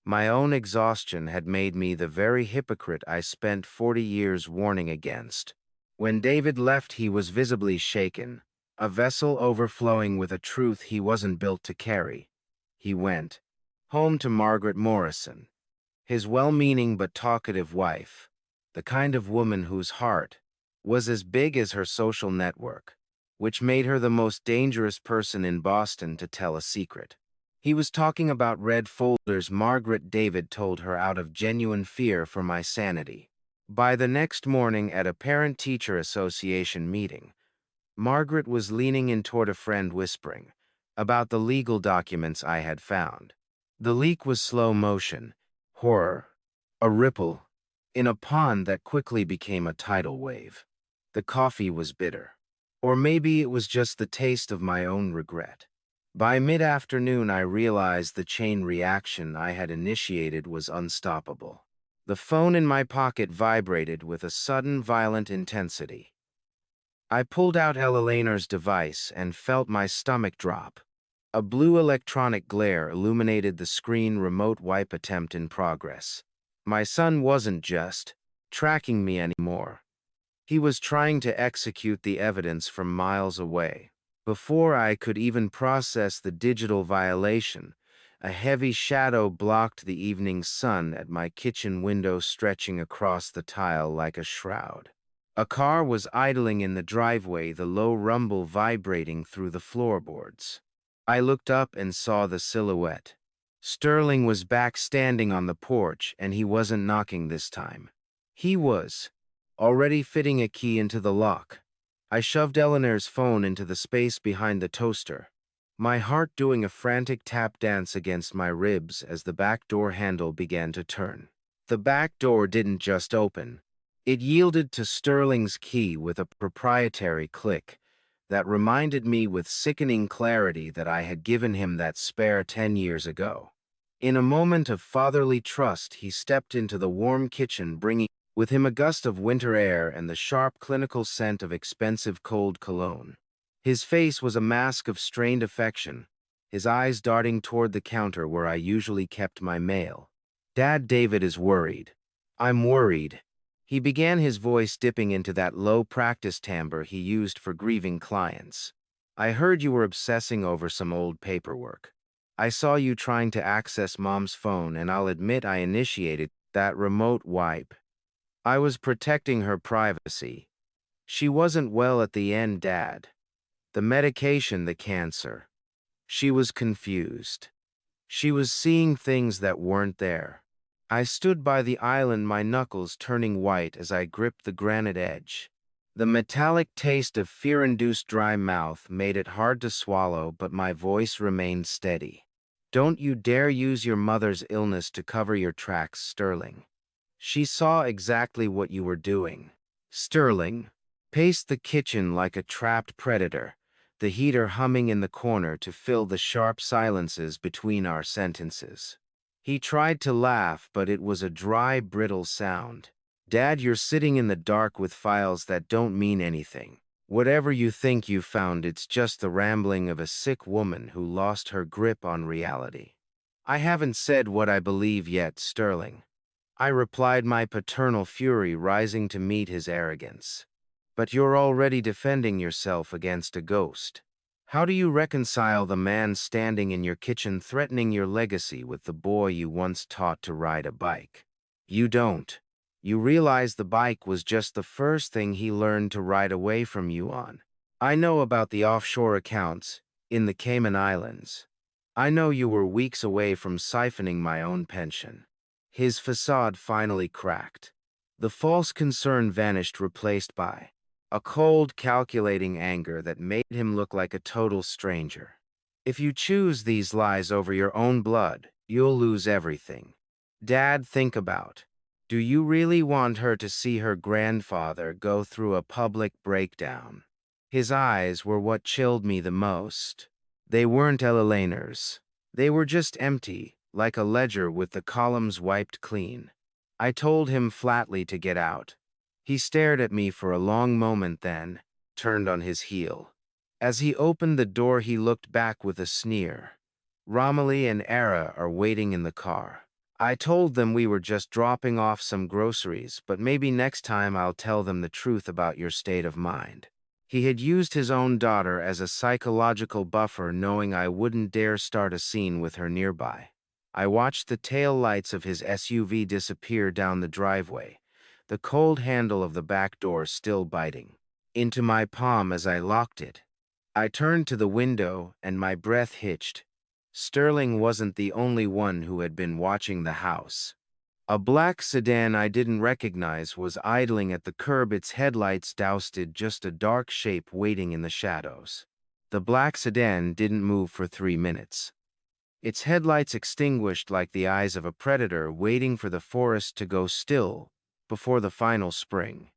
My own exhaustion had made me the very hypocrite I spent 40 years warning against. When David left, he was visibly shaken, a vessel overflowing with a truth he wasn't built to carry. He went home to Margaret Morrison, his well-meaning but talkative wife, the kind of woman whose heart was as big as her social network, which made her the most dangerous person in Boston to tell a secret. He was talking about red folders Margaret David told her out of genuine fear for my sanity. By the next morning at a parent-teacher association meeting, Margaret was leaning in toward a friend whispering about the legal documents I had found. The leak was slow motion, horror, a ripple, in a pond that quickly became a tidal wave. The coffee was bitter. Or maybe it was just the taste of my own regret. By mid-afternoon, I realized the chain reaction I had initiated was unstoppable. The phone in my pocket vibrated with a sudden, violent intensity. I pulled out Eleanor's device and felt my stomach drop. A blue electronic glare illuminated the screen. Remote wipe attempt in progress. My son wasn't just tracking me anymore. He was trying to execute the evidence from miles away. Before I could even process the digital violation, a heavy shadow blocked the evening sun at my kitchen window, stretching across the tile like a shroud. A car was idling in the driveway, the low rumble vibrating through the floorboards. I looked up and saw the silhouette. Sterling was back, standing on the porch, and he wasn't knocking this time. He was already fitting a key into the lock. I shoved Eleanor's phone into the space behind the toaster, my heart doing a frantic tap dance against my ribs as the back door handle began to turn. The back door didn't just open. It yielded to Sterling's key with a proprietary click that reminded me with sickening clarity that I had given him that spare 10 years ago. In a moment of fatherly trust, he stepped into the warm kitchen, bringing with him a gust of winter air and the sharp, clinical scent of expensive cold cologne. His face was a mask of strained affection, his eyes darting toward the counter where I usually kept my mail. "Dad, David is worried." "I'm worried." He began, his voice dipping into that low practice timbre he used for grieving clients. "I heard you were obsessing over some old paperwork. I saw you trying to access Mom's phone, and I'll admit I initiated that remote wipe. I was protecting her privacy. She wasn't well at the end, Dad. The medication, the cancer." She was confused. She was seeing things that weren't there. I stood by the island, my knuckles turning white as I gripped the granite edge. The metallic taste of fear-induced dry mouth made it hard to swallow, but my voice remained steady. "Don't you dare use your mother's illness to cover your tracks, Sterling. She saw exactly what you were doing." Sterling paced the kitchen like a trapped predator, the heater humming in the corner to fill the sharp silences between our sentences. He tried to laugh, but it was a dry, brittle sound. "Dad, you're sitting in the dark with files that don't mean anything. Whatever you think you found, it's just the rambling of a sick woman who lost her grip on reality." "I haven't said what I believe yet, Sterling," I replied, my paternal fury rising to meet his arrogance. "But you're already defending yourself against a ghost. How do you reconcile the man standing in your kitchen threatening your legacy with the boy you once taught to ride a bike? You don't. You realize the bike was just the first thing he learned to ride away from you on. I know about the offshore accounts in the Cayman Islands. I know you were weeks away from siphoning my own pension." His facade finally cracked. The false concern vanished, replaced by a cold, calculating anger that made him look like a total stranger. If you choose these lies over your own blood, you'll lose everything. Dad, think about. Do you really want her to see her grandfather go through a public breakdown? His eyes were what chilled me the most. They weren't Eleanor's. They were just empty, like a ledger with the columns wiped clean. I told him flatly to get out. He stared at me for a long moment, then turned on his heel. As he opened the door, he looked back with a sneer. Romilly and Era are waiting in the car. I told them we were just dropping off some groceries, but maybe next time I'll tell them the truth about your state of mind. He had used his own daughter as a psychological buffer, knowing I wouldn't dare start a scene with her nearby. I watched the tail lights of his SUV disappear down the driveway, the cold handle of the back door still biting into my palm as I locked it. I turned to the window and my breath hitched. Sterling wasn't the only one who had been watching the house. A black sedan I didn't recognize was idling at the curb, its headlights doused, just a dark shape waiting in the shadows. The black sedan didn't move for 3 minutes. Its headlights extinguished like the eyes of a predator waiting for the forest to go still before the final spring.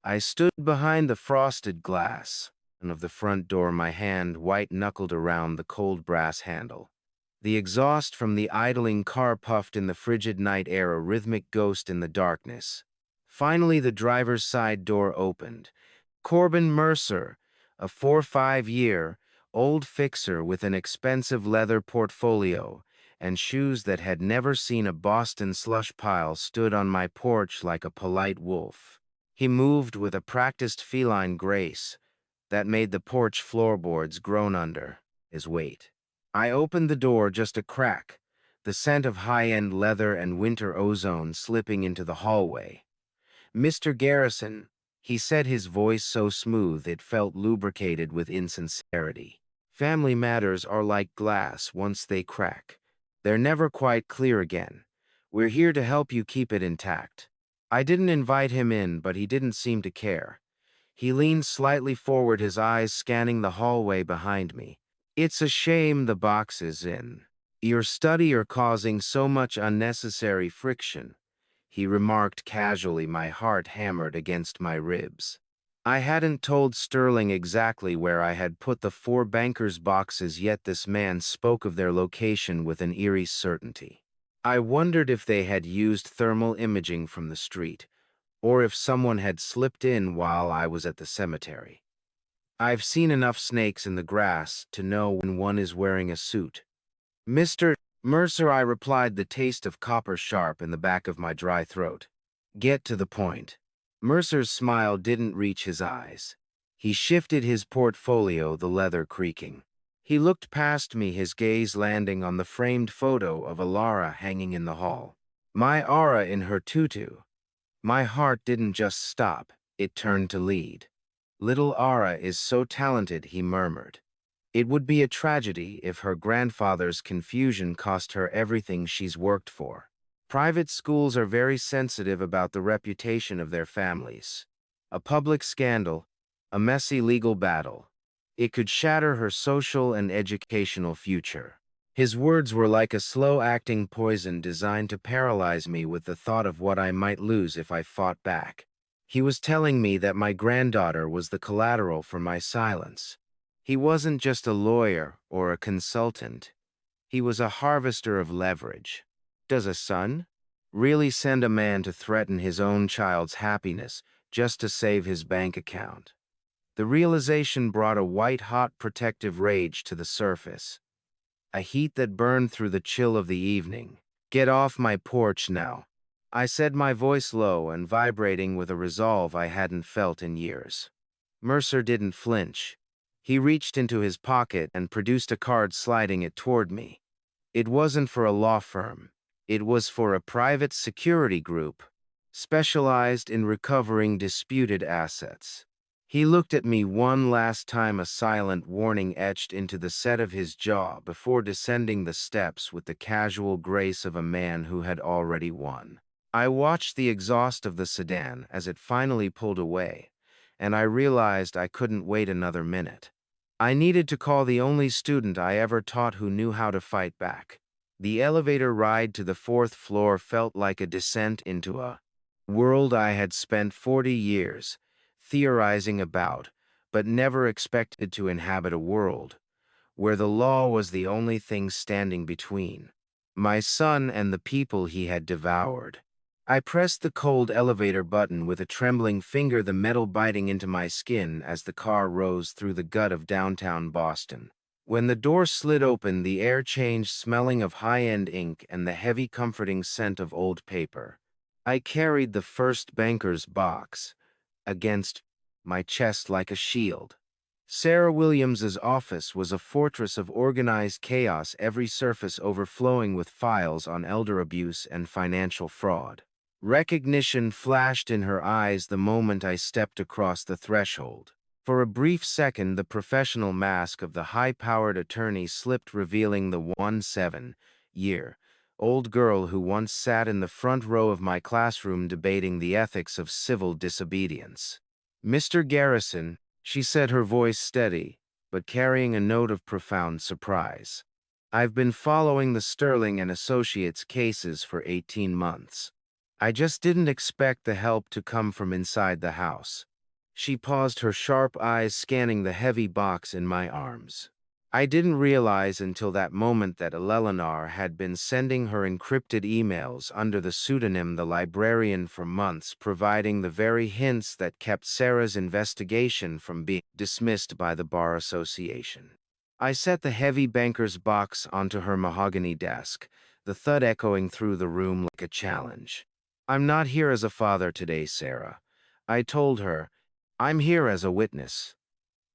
I stood behind the frosted glass of the front door, my hand white-knuckled around the cold brass handle. The exhaust from the idling car puffed in the frigid night air, a rhythmic ghost in the darkness. Finally, the driver's side door opened. Corbin Mercer, a 4-5-year-old fixer with an expensive leather portfolio and shoes that had never seen a Boston slush pile, stood on my porch like a polite wolf. He moved with a practiced feline grace that made the porch floorboards groan under his weight. I opened the door just a crack, the scent of high-end leather and winter ozone slipping into the hallway. "Mr. Garrison," he said, his voice so smooth it felt lubricated with insincerity. "Family matters are like glass. Once they crack, they're never quite clear again. We're here to help you keep it intact." I didn't invite him in, but he didn't seem to care. He leaned slightly forward, his eyes scanning the hallway behind me. "It's a shame the boxes in your study are causing so much unnecessary friction," he remarked casually. My heart hammered against my ribs. I hadn't told Sterling exactly where I had put the 4 bankers' boxes, yet this man spoke of their location with an eerie certainty. I wondered if they had used thermal imaging from the street, or if someone had slipped in while I was at the cemetery. I've seen enough snakes in the grass to know when one is wearing a suit. "Mr. Mercer," I replied, the taste of copper sharp in the back of my dry throat. "Get to the point." Mercer's smile didn't reach his eyes. He shifted his portfolio, the leather creaking. He looked past me, his gaze landing on the framed photo of Alara hanging in the hall. My Aura in her tutu. My heart didn't just stop, it turned to lead. "Little Aura is so talented," he murmured. "It would be a tragedy if her grandfather's confusion cost her everything she's worked for." Private schools are very sensitive about the reputation of their families. A public scandal, a messy legal battle, it could shatter her social and educational future. His words were like a slow-acting poison designed to paralyze me with the thought of what I might lose if I fought back. He was telling me that my granddaughter was the collateral for my silence. He wasn't just a lawyer or a consultant. He was a harvester of leverage. Does a son really send a man to threaten his own child's happiness just to save his bank account? The realization brought a white-hot protective rage to the surface, a heat that burned through the chill of the evening. "Get off my porch now," I said, my voice low and vibrating with a resolve I hadn't felt in years. Mercer didn't flinch. He reached into his pocket and produced a card, sliding it toward me. It wasn't for a law firm. It was for a private security group, specialized in recovering disputed assets. He looked at me one last time, a silent warning etched into the set of his jaw, before descending the steps with the casual grace of a man who had already won. I watched the exhaust of the sedan as it finally pulled away, and I realized I couldn't wait another minute. I needed to call the only student I ever taught who knew how to fight back. The elevator ride to the fourth floor felt like a descent into a world I had spent 40 years theorizing about, but never expected to inhabit a world where the law was the only thing standing between my son and the people he had devoured. I pressed the cold elevator button with a trembling finger, the metal biting into my skin as the car rose through the gut of downtown Boston. When the door slid open, the air changed, smelling of high-end ink and the heavy, comforting scent of old paper. I carried the first banker's box against my chest like a shield. Sarah Williams's office was a fortress of organized chaos, every surface overflowing with files on elder abuse and financial fraud. Recognition flashed in her eyes the moment I stepped across the threshold. For a brief second, the professional mask of the high-powered attorney slipped, revealing the 17-year-old girl who once sat in the front row of my classroom debating the ethics of civil disobedience. "Mr. Garrison," she said, her voice steady, but carrying a note of profound surprise. "I've been following the Sterling and Associates cases for 18 months. I just didn't expect the help to come from inside the house." She paused, her sharp eyes scanning the heavy box in my arms. I didn't realize until that moment that Eleanor had been sending her encrypted emails under the pseudonym The Librarian for months, providing the very hints that kept Sarah's investigation from being dismissed by the Bar Association. I set the heavy banker's box onto her mahogany desk, the thud echoing through the room like a challenge. "I'm not here as a father today, Sarah," I told her. "I'm here as a witness."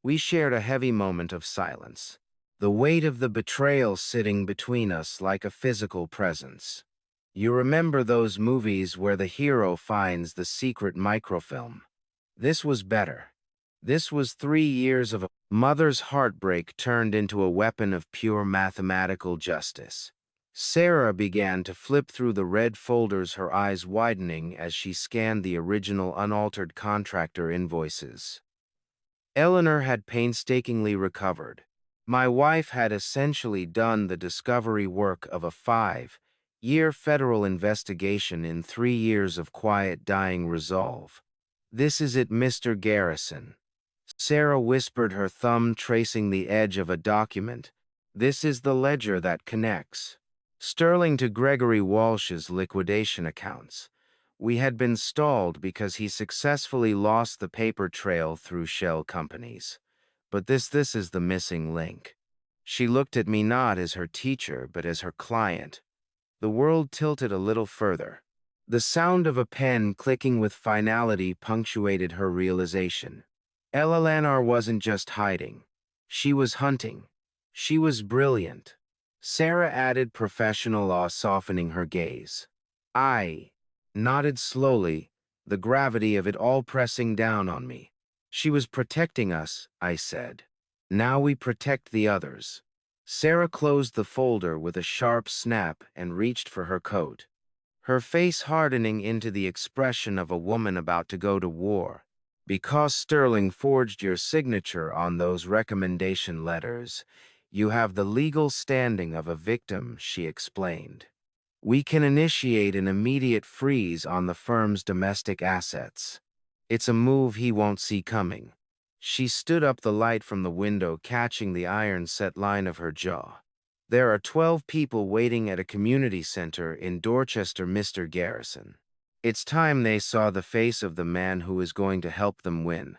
We shared a heavy moment of silence, the weight of the betrayal sitting between us like a physical presence. You remember those movies where the hero finds the secret microfilm? This was better. This was 3 years of a mother's heartbreak turned into a weapon of pure mathematical justice. Sarah began to flip through the red folders, her eyes widening as she scanned the original unaltered contractor invoices. Eleanor had painstakingly recovered. My wife had essentially done the discovery work of a 5-year federal investigation in 3 years of quiet, dying resolve. "This is it, Mr. Garrison," Sarah whispered, her thumb tracing the edge of a document. "This is the ledger that connects Sterling to Gregory Walsh's liquidation accounts. We had been stalled because he successfully lost the paper trail through shell companies. But this is the missing link." She looked at me not as her teacher, but as her client. The world tilted a little further. The sound of a pen clicking with finality punctuated her realization. Eleanor wasn't just hiding. She was hunting. She was brilliant. Sarah added, professional awe softening her gaze. I nodded slowly, the gravity of it all pressing down on me. "She was protecting us," I said. "Now we protect the others." Sarah closed the folder with a sharp snap and reached for her coat, her face hardening into the expression of a woman about to go to war. "Because Sterling forged your signature on those recommendation letters, you have the legal standing of a victim," she explained. "We can initiate an immediate freeze on the firm's domestic assets. It's a move he won't see coming." She stood up, the light from the window catching the iron-set line of her jaw. "There are 12 people waiting at a community center in Dorchester, Mr. Garrison. It's time they saw the face of the man who is going to help them win."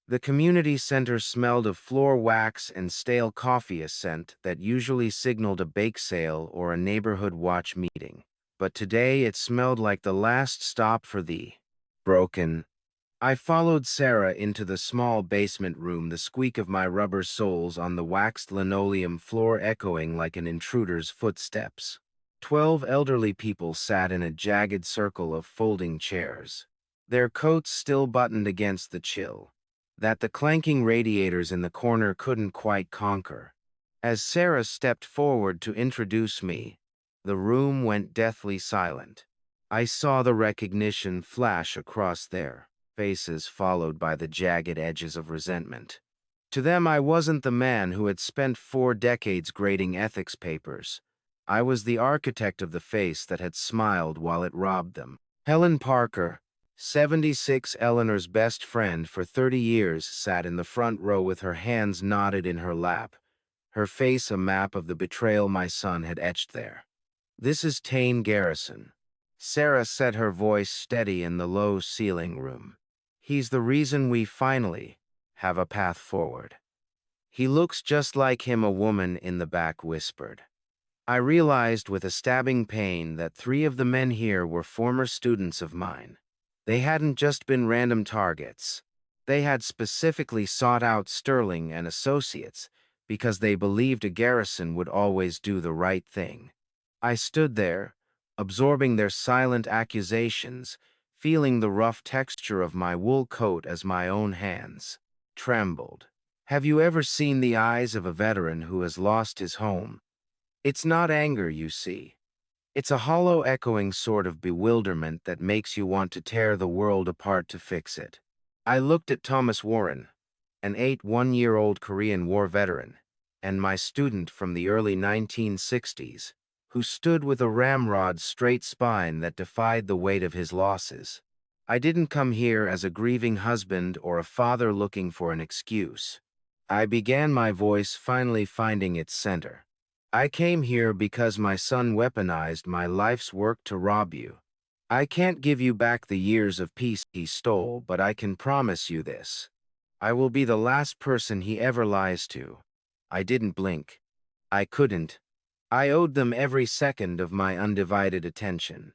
The community center smelled of floor wax and stale coffee, a scent that usually signaled a bake sale or a neighborhood watch meeting. But today it smelled like the last stop for the broken. I followed Sarah into the small basement room, the squeak of my rubber soles on the waxed linoleum floor echoing like an intruder's footsteps. 12 elderly people sat in a jagged circle of folding chairs, their coats still buttoned against the chill that the clanking radiators in the corner couldn't quite conquer. As Sarah stepped forward to introduce me, the room went deathly silent. I saw the recognition flash across their faces followed by the jagged edges of resentment. To them, I wasn't the man who had spent 4 decades grading ethics papers. I was the architect of the face that had smiled while it robbed them. Helen Parker, 76, Eleanor's best friend for 30 years, sat in the front row with her hands knotted in her lap, her face a map of the betrayal my son had etched there. "This is Tane Garrison." Sarah set her voice steady in the low ceiling room. "He's the reason we finally have a path forward." "He looks just like him," a woman in the back whispered. I realized with a stabbing pain that 3 of the men here were former students of mine. They hadn't just been random targets. They had specifically sought out Sterling and Associates because they believed a Garrison would always do the right thing. I stood there, absorbing their silent accusations, feeling the rough texture of my wool coat as my own hands trembled. Have you ever seen the eyes of a veteran who has lost his home? It's not anger, you see. It's a hollow echoing sort of bewilderment that makes you want to tear the world apart to fix it. I looked at Thomas Warren, an 81-year-old Korean War veteran, and my student from the early 1960s, who stood with a ramrod's straight spine that defied the weight of his losses. I didn't come here as a grieving husband or a father looking for an excuse. I began, my voice finally finding its center. I came here because my son weaponized my life's work to rob you. I can't give you back the years of peace he stole, but I can promise you this. I will be the last person he ever lies to. I didn't blink. I couldn't. I owed them every second of my undivided attention.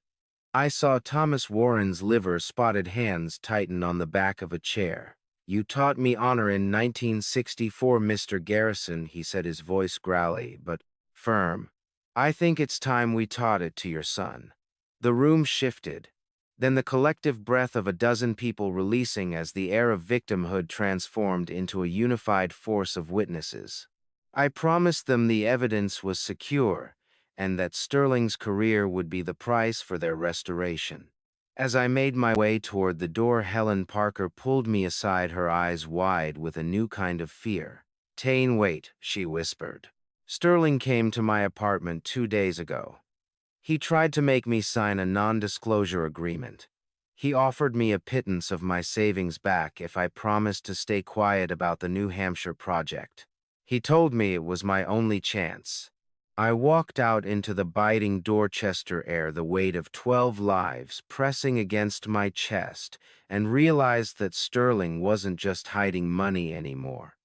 I saw Thomas Warren's liver-spotted hands tighten on the back of a chair. "You taught me honor in 1964, Mr. Garrison," he said, his voice growly but firm. "I think it's time we taught it to your son." The room shifted, then the collective breath of a dozen people releasing as the air of victimhood transformed into a unified force of witnesses. I promised them the evidence was secure and that Sterling's career would be the price for their restoration. As I made my way toward the door, Helen Parker pulled me aside, her eyes wide with a new kind of fear. "Tane, wait," she whispered. "Sterling came to my apartment 2 days ago. He tried to make me sign a non-disclosure agreement. He offered me a pittance of my savings back if I promised to stay quiet about the New Hampshire project. He told me it was my only chance." I walked out into the biting Dorchester air, the weight of 12 lives pressing against my chest, and realized that Sterling wasn't just hiding money anymore.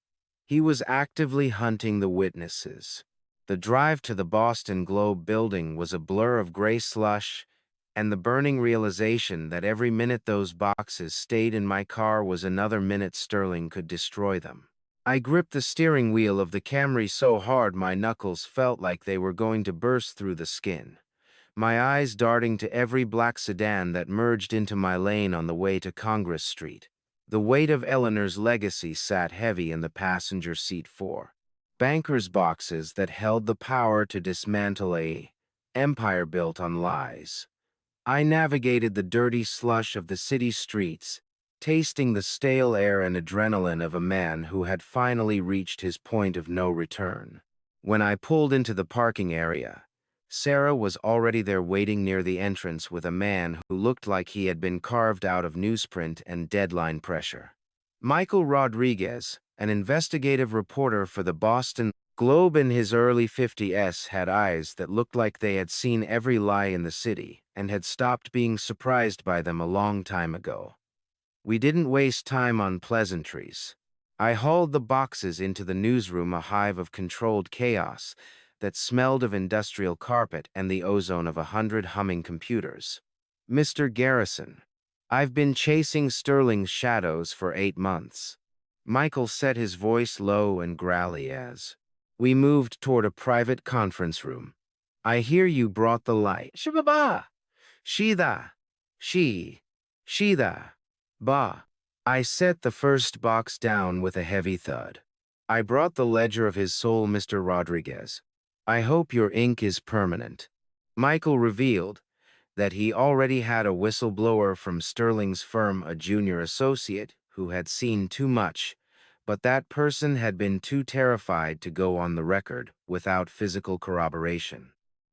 He was actively hunting the witnesses. The drive to the Boston Globe building was a blur of gray slush, and the burning realization that every minute those boxes stayed in my car was another minute Sterling could destroy them. I gripped the steering wheel of the Camry so hard my knuckles felt like they were going to burst through the skin, my eyes darting to every black sedan that merged into my lane on the way to Congress Street. The weight of Eleanor's legacy sat heavy in the passenger seat. 4 bankers' boxes that held the power to dismantle a empire built on lies. I navigated the dirty slush of the city streets, tasting the stale air and adrenaline of a man who had finally reached his point of no return. When I pulled into the parking area, Sarah was already there, waiting near the entrance with a man who looked like he had been carved out of newsprint and deadline pressure. Michael Rodriguez, an investigative reporter for the Boston Globe in his early 50s, had eyes that looked like they had seen every lie in the city and had stopped being surprised by them a long time ago. We didn't waste time on pleasantries. I hauled the boxes into the newsroom, a hive of controlled chaos that smelled of industrial carpet and the ozone of 100 humming computers. "Mr. Garrison, I've been chasing Sterling's shadows for 8 months. Michael set his voice low and growly as we moved toward a private conference room. "I hear you brought the light. Shibaba! Shida! Shida! Ba!" I set the first box down with a heavy thud. "I brought the ledger of his soul, Mr. Rodriguez. I hope your ink is permanent," Michael revealed, that he already had a whistleblower from Sterling's firm, a junior associate, who had seen too much, but that person had been too terrified to go on the record without physical corroboration.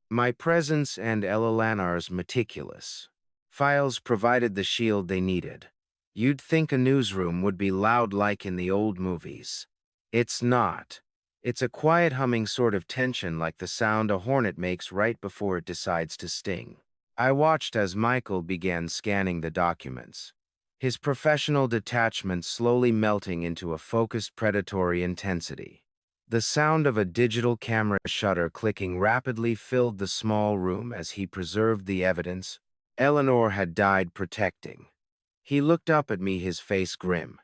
My presence and Ella Lanar's meticulous files provided the shield they needed. You'd think a newsroom would be loud like in the old movies. It's not. It's a quiet humming sort of tension like the sound a hornet makes right before it decides to sting. I watched as Michael began scanning the documents, his professional detachment slowly melting into a focused predatory intensity. The sound of a digital camera shutter clicking rapidly filled the small room as he preserved the evidence Eleanor had died protecting. He looked up at me, his face grim.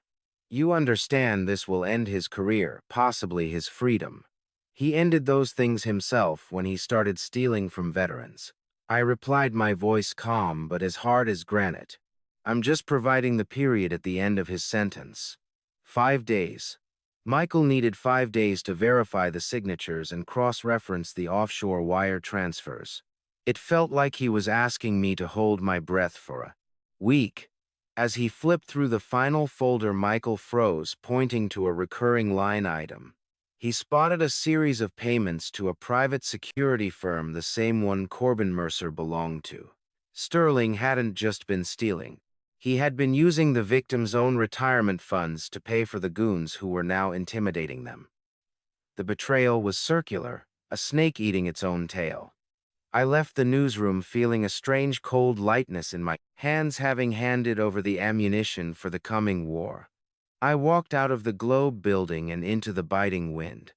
You understand this will end his career, possibly his freedom. He ended those things himself when he started stealing from veterans. I replied, my voice calm but as hard as granite. I'm just providing the period at the end of his sentence. 5 days. Michael needed 5 days to verify the signatures and cross-reference the offshore wire transfers. It felt like he was asking me to hold my breath for a week. As he flipped through the final folder, Michael froze, pointing to a recurring line item. He spotted a series of payments to a private security firm, the same one Corbin Mercer belonged to. Sterling hadn't just been stealing. He had been using the victim's own retirement funds to pay for the goons who were now intimidating them. The betrayal was circular, a snake eating its own tail. I left the newsroom feeling a strange cold lightness in my hands, having handed over the ammunition for the coming war. I walked out of the Globe building and into the biting wind.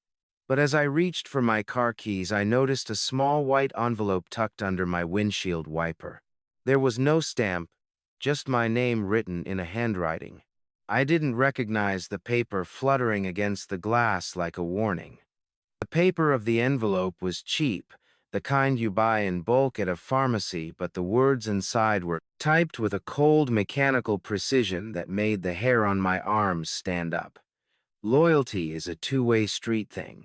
But as I reached for my car keys, I noticed a small white envelope tucked under my windshield wiper. There was no stamp, just my name written in a handwriting. I didn't recognize the paper fluttering against the glass like a warning. The paper of the envelope was cheap, the kind you buy in bulk at a pharmacy, but the words inside were typed with a cold mechanical precision that made the hair on my arms stand up. Loyalty is a two-way street thing.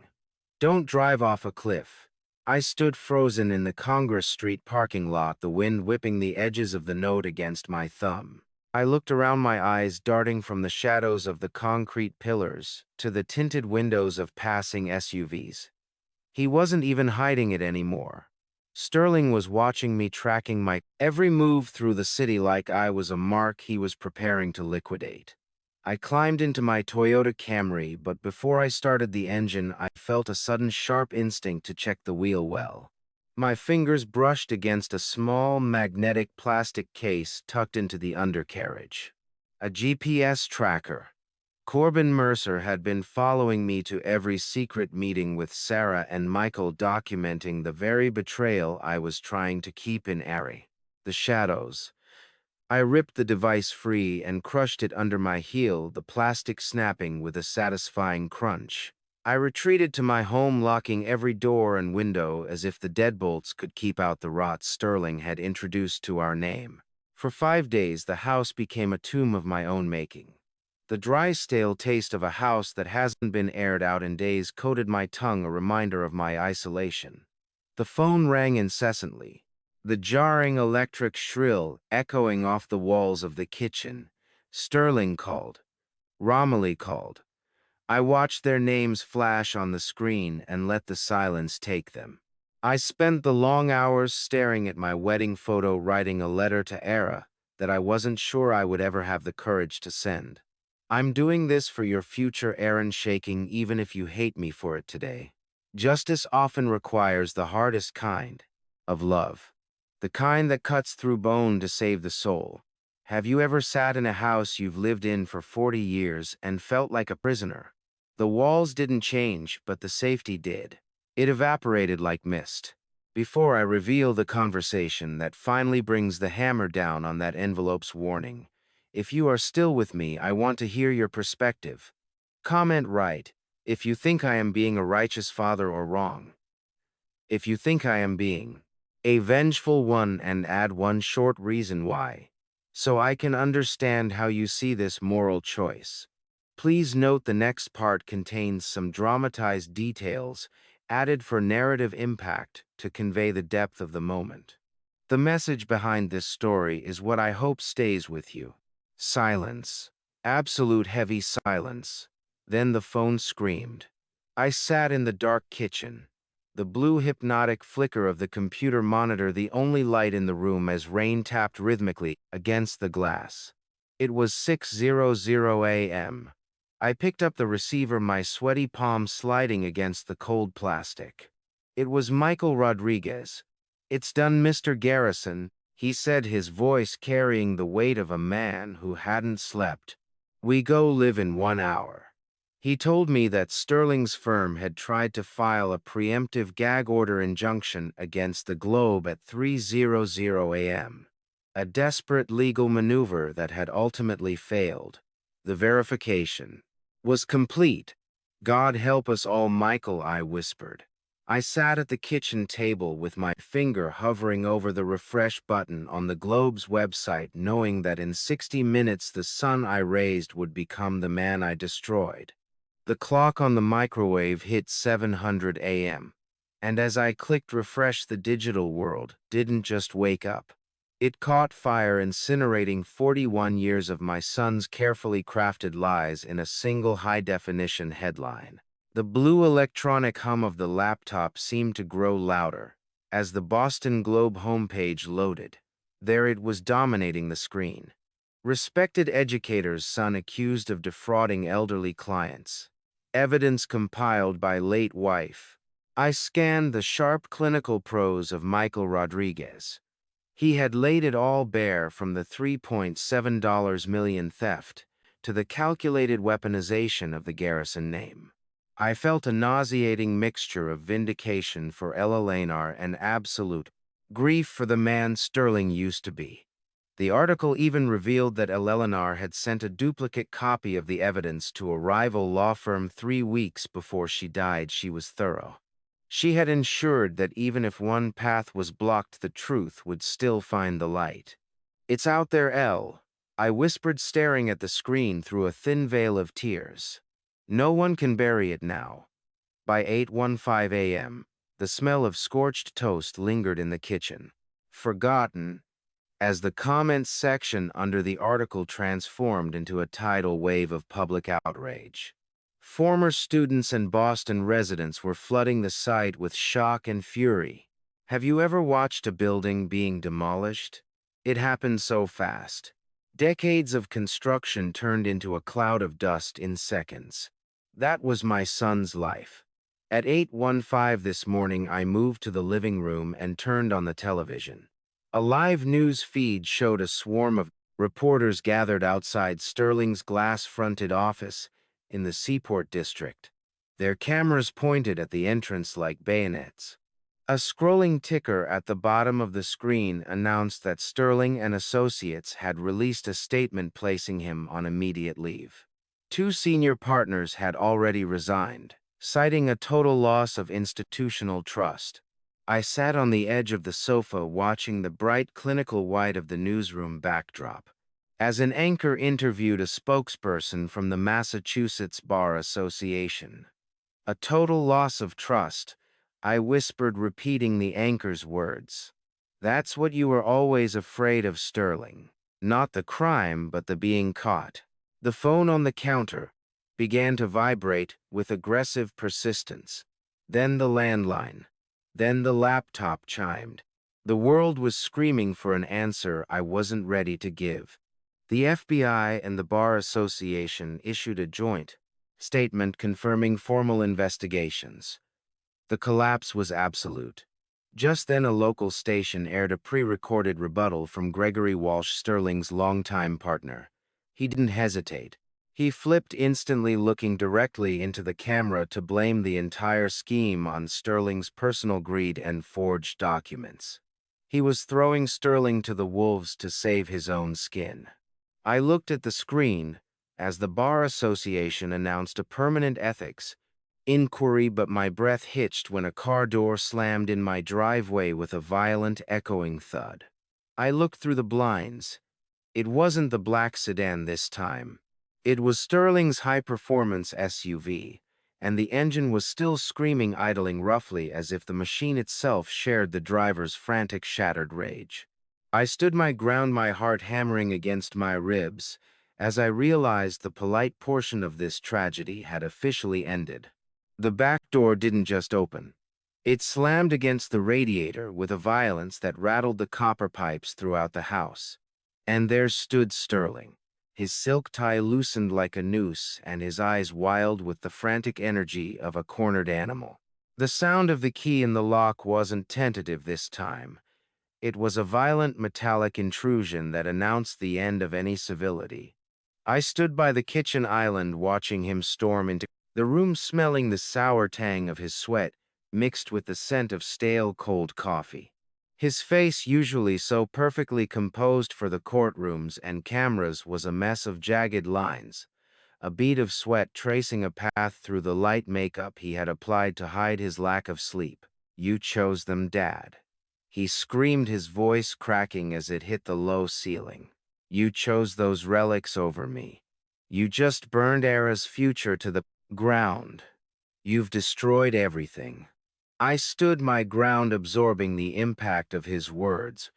Don't drive off a cliff. I stood frozen in the Congress Street parking lot, the wind whipping the edges of the note against my thumb. I looked around, my eyes darting from the shadows of the concrete pillars to the tinted windows of passing SUVs. He wasn't even hiding it anymore. Sterling was watching me, tracking my every move through the city like I was a mark he was preparing to liquidate. I climbed into my Toyota Camry, but before I started the engine, I felt a sudden sharp instinct to check the wheel well. My fingers brushed against a small magnetic plastic case tucked into the undercarriage. A GPS tracker. Corbin Mercer had been following me to every secret meeting with Sarah and Michael, documenting the very betrayal I was trying to keep in airy. The shadows. I ripped the device free and crushed it under my heel, the plastic snapping with a satisfying crunch. I retreated to my home, locking every door and window as if the deadbolts could keep out the rot Sterling had introduced to our name. For 5 days, the house became a tomb of my own making. The dry, stale taste of a house that hasn't been aired out in days coated my tongue, a reminder of my isolation. The phone rang incessantly, the jarring electric shrill echoing off the walls of the kitchen. Sterling called. Romilly called. I watched their names flash on the screen and let the silence take them. I spent the long hours staring at my wedding photo, writing a letter to Era that I wasn't sure I would ever have the courage to send. I'm doing this for your future, Aaron, shaking, even if you hate me for it today. Justice often requires the hardest kind of love, the kind that cuts through bone to save the soul. Have you ever sat in a house you've lived in for 40 years and felt like a prisoner? The walls didn't change, but the safety did. It evaporated like mist. Before I reveal the conversation that finally brings the hammer down on that envelope's warning, if you are still with me, I want to hear your perspective. Comment right if you think I am being a righteous father or wrong. If you think I am being a vengeful one, and add one short reason why, so I can understand how you see this moral choice. Please note the next part contains some dramatized details added for narrative impact to convey the depth of the moment. The message behind this story is what I hope stays with you. Silence. Absolute heavy silence. Then the phone screamed. I sat in the dark kitchen. The blue hypnotic flicker of the computer monitor the only light in the room as rain tapped rhythmically against the glass. It was 6:00 a.m. I picked up the receiver, my sweaty palm sliding against the cold plastic. It was Michael Rodriguez. "It's done, Mr. Garrison," he said, his voice carrying the weight of a man who hadn't slept. "We go live in 1 hour." He told me that Sterling's firm had tried to file a preemptive gag order injunction against the Globe at 3:00 a.m. A desperate legal maneuver that had ultimately failed. The verification was complete. "God help us all, Michael," I whispered. I sat at the kitchen table with my finger hovering over the refresh button on the Globe's website, knowing that in 60 minutes the son I raised would become the man I destroyed. The clock on the microwave hit 700 a.m., and as I clicked refresh, the digital world didn't just wake up. It caught fire, incinerating 41 years of my son's carefully crafted lies in a single high-definition headline. The blue electronic hum of the laptop seemed to grow louder as the Boston Globe homepage loaded. There it was, dominating the screen. "Respected educator's son accused of defrauding elderly clients. Evidence compiled by late wife." I scanned the sharp clinical prose of Michael Rodriguez. He had laid it all bare, from the $3.7 million theft to the calculated weaponization of the Garrison name. I felt a nauseating mixture of vindication for Ella Lanar and absolute grief for the man Sterling used to be. The article even revealed that Eleanor had sent a duplicate copy of the evidence to a rival law firm 3 weeks before she died. She was thorough. She had ensured that even if one path was blocked, the truth would still find the light. "It's out there, Elle," I whispered, staring at the screen through a thin veil of tears. "No one can bury it now." By 8:15 a.m., the smell of scorched toast lingered in the kitchen. "Forgotten," as the comments section under the article transformed into a tidal wave of public outrage. Former students and Boston residents were flooding the site with shock and fury. Have you ever watched a building being demolished? It happened so fast. Decades of construction turned into a cloud of dust in seconds. That was my son's life. At 8:15 this morning, I moved to the living room and turned on the television. A live news feed showed a swarm of reporters gathered outside Sterling's glass-fronted office in the Seaport District, their cameras pointed at the entrance like bayonets. A scrolling ticker at the bottom of the screen announced that Sterling and Associates had released a statement placing him on immediate leave. 2 senior partners had already resigned, citing a total loss of institutional trust. I sat on the edge of the sofa watching the bright clinical white of the newsroom backdrop, as an anchor interviewed a spokesperson from the Massachusetts Bar Association. "A total loss of trust," I whispered, repeating the anchor's words. "That's what you were always afraid of, Sterling. Not the crime, but the being caught." The phone on the counter began to vibrate with aggressive persistence. Then the landline. Then the laptop chimed. The world was screaming for an answer I wasn't ready to give. The FBI and the Bar Association issued a joint statement confirming formal investigations. The collapse was absolute. Just then, a local station aired a pre-recorded rebuttal from Gregory Walsh, Sterling's longtime partner. He didn't hesitate. He flipped instantly, looking directly into the camera to blame the entire scheme on Sterling's personal greed and forged documents. He was throwing Sterling to the wolves to save his own skin. I looked at the screen as the Bar Association announced a permanent ethics inquiry, but my breath hitched when a car door slammed in my driveway with a violent, echoing thud. I looked through the blinds. It wasn't the black sedan this time. It was Sterling's high-performance SUV, and the engine was still screaming, idling roughly as if the machine itself shared the driver's frantic, shattered rage. I stood my ground, my heart hammering against my ribs, as I realized the polite portion of this tragedy had officially ended. The back door didn't just open. It slammed against the radiator with a violence that rattled the copper pipes throughout the house. And there stood Sterling, his silk tie loosened like a noose and his eyes wild with the frantic energy of a cornered animal. The sound of the key in the lock wasn't tentative this time. It was a violent metallic intrusion that announced the end of any civility. I stood by the kitchen island watching him storm into the room, smelling the sour tang of his sweat mixed with the scent of stale cold coffee. His face, usually so perfectly composed for the courtrooms and cameras, was a mess of jagged lines, a bead of sweat tracing a path through the light makeup he had applied to hide his lack of sleep. "You chose them, Dad," he screamed, his voice cracking as it hit the low ceiling. "You chose those relics over me. You just burned Era's future to the ground. You've destroyed everything." I stood my ground, absorbing the impact of his words,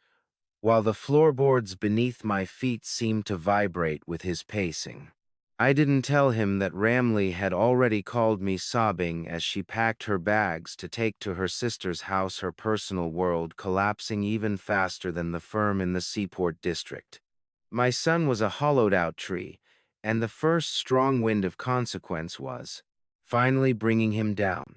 while the floorboards beneath my feet seemed to vibrate with his pacing. I didn't tell him that Ramley had already called me, sobbing as she packed her bags to take to her sister's house, her personal world collapsing even faster than the firm in the Seaport district. My son was a hollowed-out tree, and the first strong wind of consequence was finally bringing him down.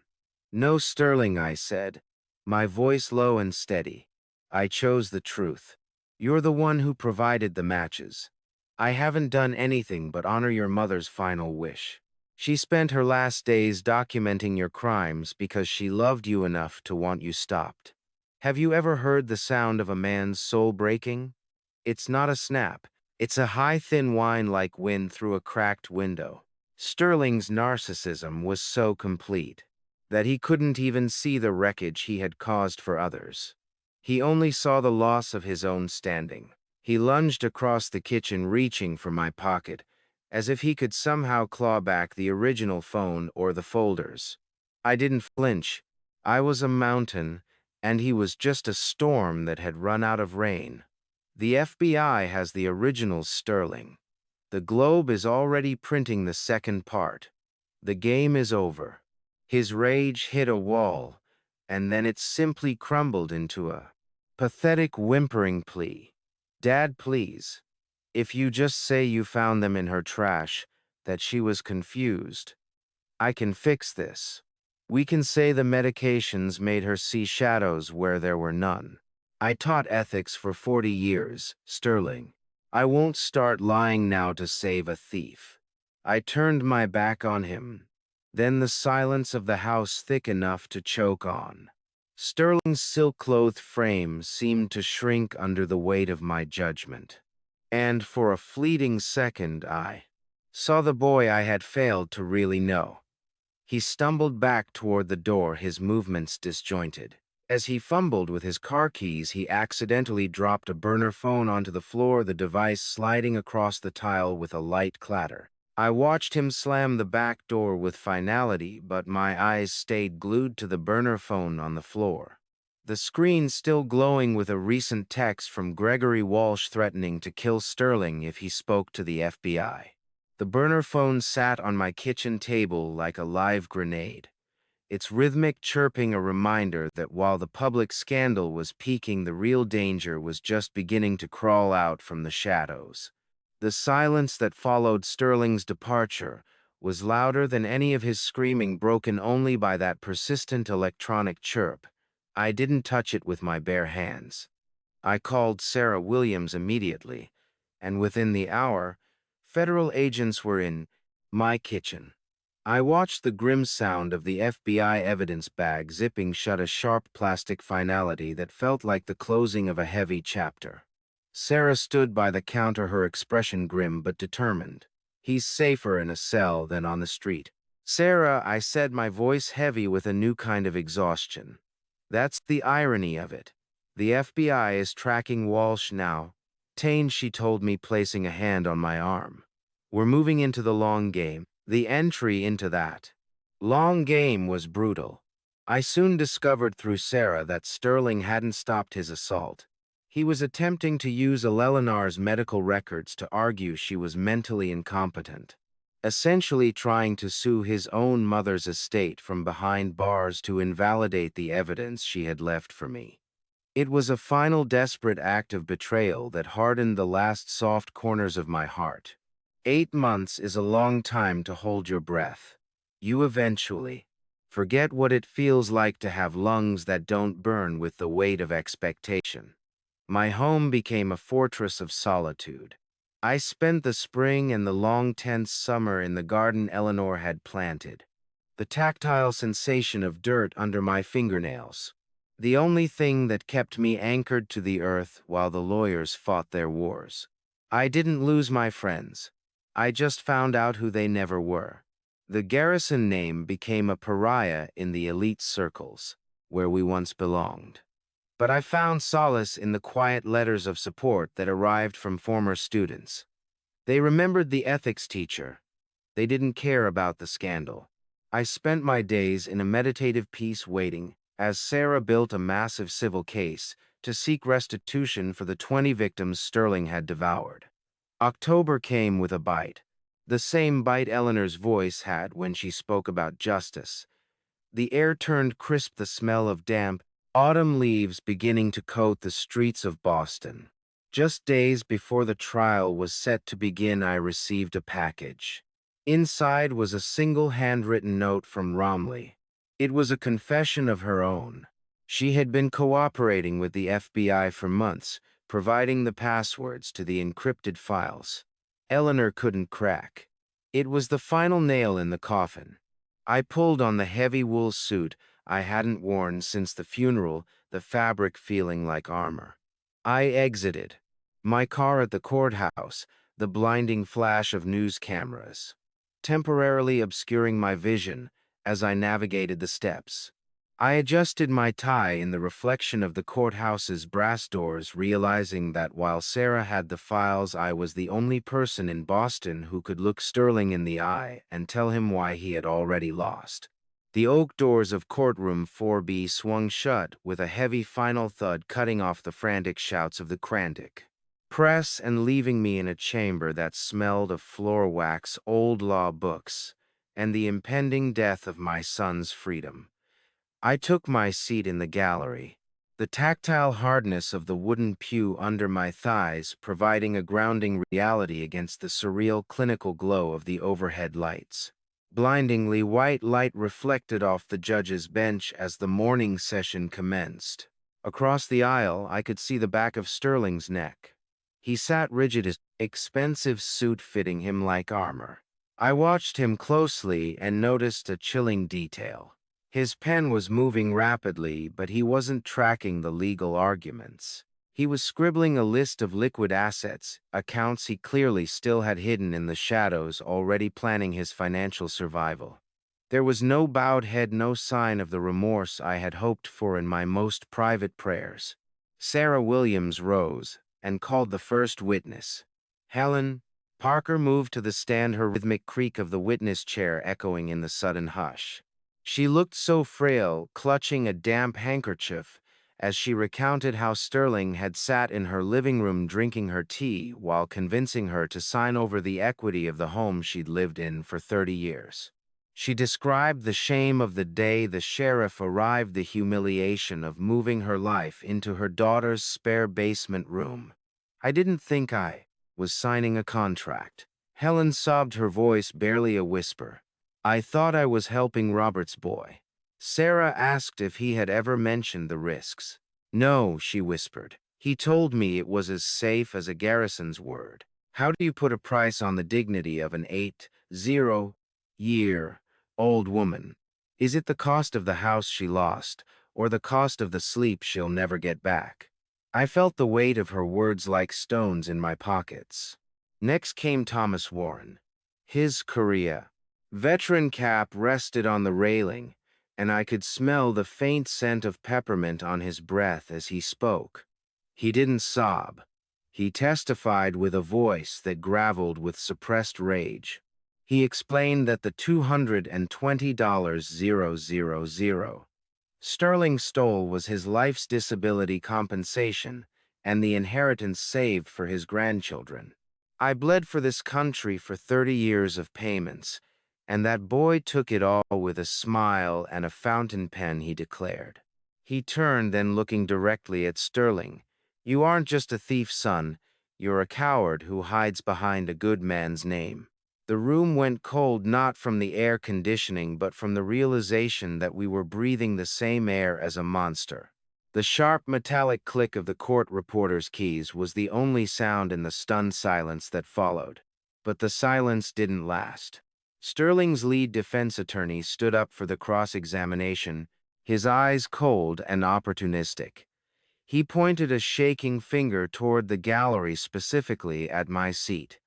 "No, Sterling," I said, my voice low and steady. "I chose the truth. You're the one who provided the matches. I haven't done anything but honor your mother's final wish. She spent her last days documenting your crimes because she loved you enough to want you stopped. Have you ever heard the sound of a man's soul breaking? It's not a snap. It's a high, thin whine like wind through a cracked window." Sterling's narcissism was so complete that he couldn't even see the wreckage he had caused for others. He only saw the loss of his own standing. He lunged across the kitchen, reaching for my pocket, as if he could somehow claw back the original phone or the folders. I didn't flinch. I was a mountain, and he was just a storm that had run out of rain. "The FBI has the originals, Sterling. The Globe is already printing the second part. The game is over." His rage hit a wall, and then it simply crumbled into a pathetic, whimpering plea. "Dad, please. If you just say you found them in her trash, that she was confused, I can fix this. We can say the medications made her see shadows where there were none. I taught ethics for 40 years, Sterling. I won't start lying now to save a thief." I turned my back on him. Then the silence of the house thick enough to choke on. Sterling's silk-clothed frame seemed to shrink under the weight of my judgment. And for a fleeting second I saw the boy I had failed to really know. He stumbled back toward the door, his movements disjointed. As he fumbled with his car keys, he accidentally dropped a burner phone onto the floor, the device sliding across the tile with a light clatter. I watched him slam the back door with finality, but my eyes stayed glued to the burner phone on the floor. The screen still glowing with a recent text from Gregory Walsh threatening to kill Sterling if he spoke to the FBI. The burner phone sat on my kitchen table like a live grenade, its rhythmic chirping a reminder that while the public scandal was peaking, the real danger was just beginning to crawl out from the shadows. The silence that followed Sterling's departure was louder than any of his screaming, broken only by that persistent electronic chirp. I didn't touch it with my bare hands. I called Sarah Williams immediately, and within the hour, federal agents were in my kitchen. I watched the grim sound of the FBI evidence bag zipping shut, a sharp plastic finality that felt like the closing of a heavy chapter. Sarah stood by the counter, her expression grim but determined. "He's safer in a cell than on the street." "Sarah," I said, my voice heavy with a new kind of exhaustion. "That's the irony of it. The FBI is tracking Walsh now. Tane," she told me, placing a hand on my arm. "We're moving into the long game, the entry into that." Long game was brutal. I soon discovered through Sarah that Sterling hadn't stopped his assault. He was attempting to use Eleanor's medical records to argue she was mentally incompetent, essentially trying to sue his own mother's estate from behind bars to invalidate the evidence she had left for me. It was a final desperate act of betrayal that hardened the last soft corners of my heart. 8 months is a long time to hold your breath. You eventually forget what it feels like to have lungs that don't burn with the weight of expectation. My home became a fortress of solitude. I spent the spring and the long tense summer in the garden Eleanor had planted, the tactile sensation of dirt under my fingernails, the only thing that kept me anchored to the earth while the lawyers fought their wars. I didn't lose my friends. I just found out who they never were. The Garrison name became a pariah in the elite circles, where we once belonged. But I found solace in the quiet letters of support that arrived from former students. They remembered the ethics teacher. They didn't care about the scandal. I spent my days in a meditative peace waiting as Sarah built a massive civil case to seek restitution for the 20 victims Sterling had devoured. October came with a bite, the same bite Eleanor's voice had when she spoke about justice. The air turned crisp, the smell of damp, autumn leaves beginning to coat the streets of Boston. Just days before the trial was set to begin, I received a package. Inside was a single handwritten note from Romley. It was a confession of her own. She had been cooperating with the FBI for months, providing the passwords to the encrypted files Eleanor couldn't crack. It was the final nail in the coffin. I pulled on the heavy wool suit I hadn't worn since the funeral, the fabric feeling like armor. I exited my car at the courthouse, the blinding flash of news cameras temporarily obscuring my vision as I navigated the steps. I adjusted my tie in the reflection of the courthouse's brass doors, realizing that while Sarah had the files, I was the only person in Boston who could look Sterling in the eye and tell him why he had already lost. The oak doors of courtroom 4B swung shut with a heavy final thud, cutting off the frantic shouts of the frantic press and leaving me in a chamber that smelled of floor wax, old law books, and the impending death of my son's freedom. I took my seat in the gallery, the tactile hardness of the wooden pew under my thighs providing a grounding reality against the surreal clinical glow of the overhead lights. Blindingly white light reflected off the judge's bench as the morning session commenced. Across the aisle, I could see the back of Sterling's neck. He sat rigid, his expensive suit fitting him like armor. I watched him closely and noticed a chilling detail. His pen was moving rapidly, but he wasn't tracking the legal arguments. He was scribbling a list of liquid assets, accounts he clearly still had hidden in the shadows, already planning his financial survival. There was no bowed head, no sign of the remorse I had hoped for in my most private prayers. Sarah Williams rose and called the first witness. Helen. Parker moved to the stand, her rhythmic creak of the witness chair echoing in the sudden hush. She looked so frail, clutching a damp handkerchief, as she recounted how Sterling had sat in her living room drinking her tea while convincing her to sign over the equity of the home she'd lived in for 30 years. She described the shame of the day the sheriff arrived, the humiliation of moving her life into her daughter's spare basement room. I didn't think I was signing a contract. Helen sobbed, her voice barely a whisper. I thought I was helping Robert's boy. Sarah asked if he had ever mentioned the risks. No, she whispered. He told me it was as safe as a Garrison's word. How do you put a price on the dignity of an 80-year-old woman? Is it the cost of the house she lost, or the cost of the sleep she'll never get back? I felt the weight of her words like stones in my pockets. Next came Thomas Warren. His Korea veteran cap rested on the railing, and I could smell the faint scent of peppermint on his breath as he spoke. He didn't sob. He testified with a voice that graveled with suppressed rage. He explained that the $220,000 Sterling stole was his life's disability compensation and the inheritance saved for his grandchildren. I bled for this country for 30 years of payments, and that boy took it all with a smile and a fountain pen, he declared. He turned, then looking directly at Sterling. You aren't just a thief's son, you're a coward who hides behind a good man's name. The room went cold not from the air conditioning but from the realization that we were breathing the same air as a monster. The sharp metallic click of the court reporter's keys was the only sound in the stunned silence that followed. But the silence didn't last. Sterling's lead defense attorney stood up for the cross-examination, his eyes cold and opportunistic. He pointed a shaking finger toward the gallery, specifically at my seat.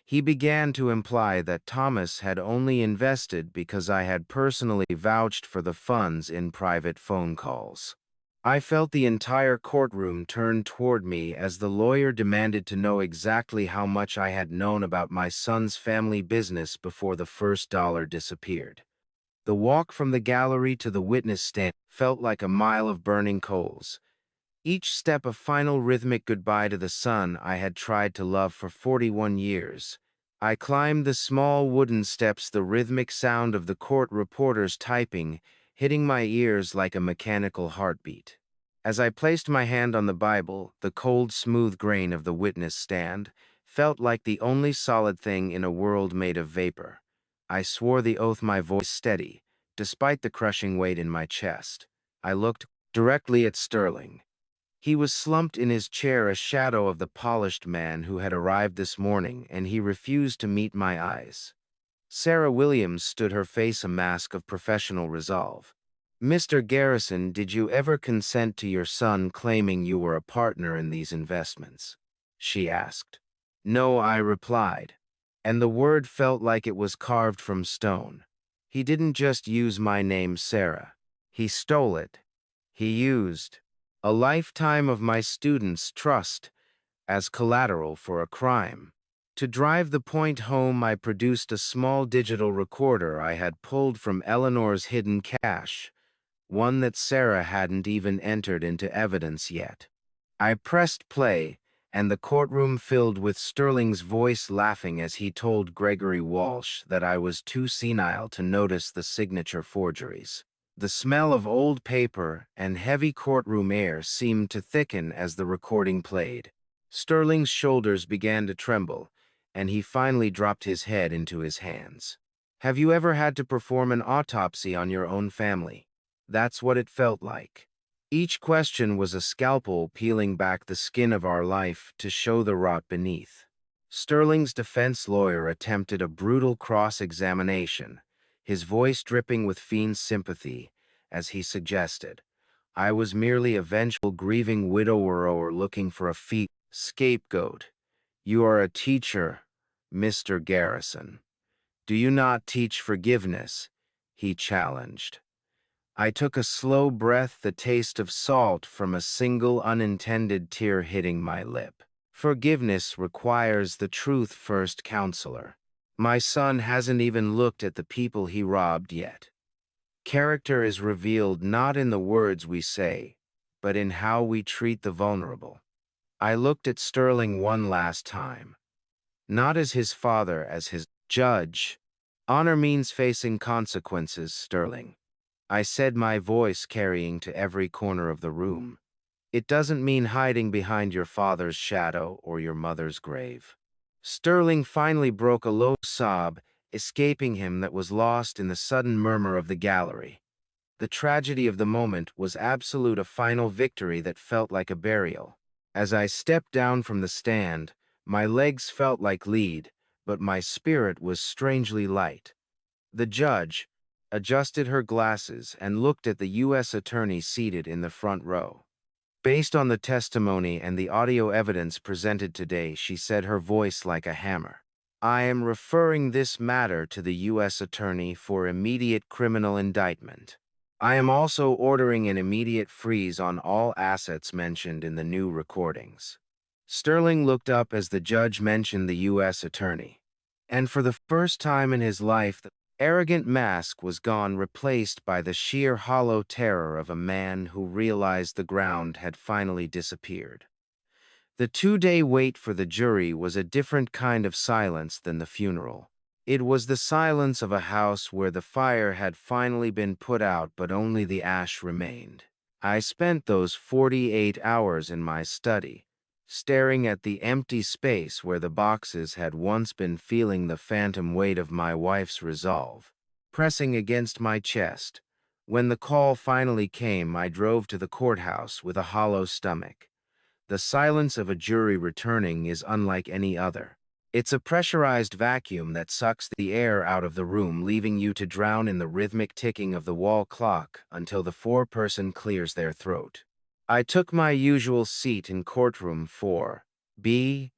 He began to imply that Thomas had only invested because I had personally vouched for the funds in private phone calls. I felt the entire courtroom turn toward me as the lawyer demanded to know exactly how much I had known about my son's family business before the first dollar disappeared. The walk from the gallery to the witness stand felt like a mile of burning coals. Each step a final rhythmic goodbye to the son I had tried to love for 41 years. I climbed the small wooden steps, the rhythmic sound of the court reporters typing, hitting my ears like a mechanical heartbeat. As I placed my hand on the Bible, the cold, smooth grain of the witness stand felt like the only solid thing in a world made of vapor. I swore the oath, my voice steady, despite the crushing weight in my chest. I looked directly at Sterling. He was slumped in his chair, a shadow of the polished man who had arrived this morning, and he refused to meet my eyes. Sarah Williams stood, her face a mask of professional resolve. Mr. Garrison, did you ever consent to your son claiming you were a partner in these investments? She asked. No, I replied. And the word felt like it was carved from stone. He didn't just use my name, Sarah. He stole it. He used a lifetime of my students' trust as collateral for a crime. To drive the point home, I produced a small digital recorder I had pulled from Eleanor's hidden cache, one that Sarah hadn't even entered into evidence yet. I pressed play, and the courtroom filled with Sterling's voice laughing as he told Gregory Walsh that I was too senile to notice the signature forgeries. The smell of old paper and heavy courtroom air seemed to thicken as the recording played. Sterling's shoulders began to tremble, and he finally dropped his head into his hands. Have you ever had to perform an autopsy on your own family? That's what it felt like. Each question was a scalpel peeling back the skin of our life to show the rot beneath. Sterling's defense lawyer attempted a brutal cross-examination, his voice dripping with fiend sympathy, as he suggested, I was merely a vengeful, grieving widower looking for a scapegoat. You are a teacher, Mr. Garrison. Do you not teach forgiveness? He challenged. I took a slow breath, the taste of salt from a single unintended tear hitting my lip. Forgiveness requires the truth first, counselor. My son hasn't even looked at the people he robbed yet. Character is revealed not in the words we say, but in how we treat the vulnerable. I looked at Sterling one last time. Not as his father, as his judge. Honor means facing consequences, Sterling. I said, my voice carrying to every corner of the room. It doesn't mean hiding behind your father's shadow or your mother's grave. Sterling finally broke a low sob, escaping him, that was lost in the sudden murmur of the gallery. The tragedy of the moment was absolute, a final victory that felt like a burial. As I stepped down from the stand, my legs felt like lead, but my spirit was strangely light. The judge adjusted her glasses and looked at the U.S. attorney seated in the front row. Based on the testimony and the audio evidence presented today, she said, her voice like a hammer, I am referring this matter to the U.S. attorney for immediate criminal indictment. I am also ordering an immediate freeze on all assets mentioned in the new recordings. Sterling looked up as the judge mentioned the U.S. attorney. And for the first time in his life, the arrogant mask was gone, replaced by the sheer hollow terror of a man who realized the ground had finally disappeared. The 2-day wait for the jury was a different kind of silence than the funeral. It was the silence of a house where the fire had finally been put out, but only the ash remained. I spent those 48 hours in my study, staring at the empty space where the boxes had once been, feeling the phantom weight of my wife's resolve pressing against my chest. When the call finally came, I drove to the courthouse with a hollow stomach. The silence of a jury returning is unlike any other. It's a pressurized vacuum that sucks the air out of the room, leaving you to drown in the rhythmic ticking of the wall clock until the foreperson clears their throat. I took my usual seat in courtroom 4B.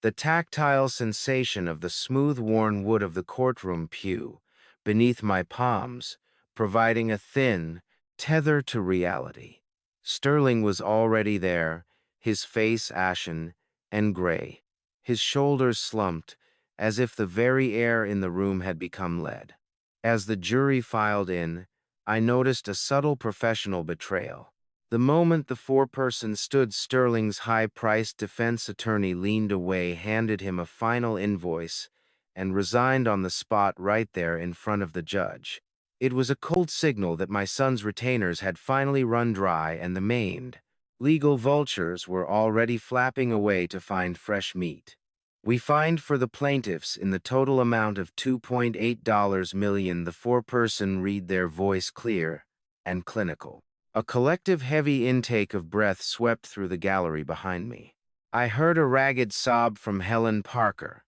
The tactile sensation of the smooth worn wood of the courtroom pew beneath my palms, providing a thin tether to reality. Sterling was already there, his face ashen and gray, his shoulders slumped, as if the very air in the room had become lead. As the jury filed in, I noticed a subtle professional betrayal. The moment the foreperson stood, Sterling's high-priced defense attorney leaned away, handed him a final invoice, and resigned on the spot right there in front of the judge. It was a cold signal that my son's retainers had finally run dry, and the maimed, legal vultures were already flapping away to find fresh meat. We fined for the plaintiffs in the total amount of $2.8 million. The foreperson read, their voice clear and clinical. A collective heavy intake of breath swept through the gallery behind me. I heard a ragged sob from Helen Parker.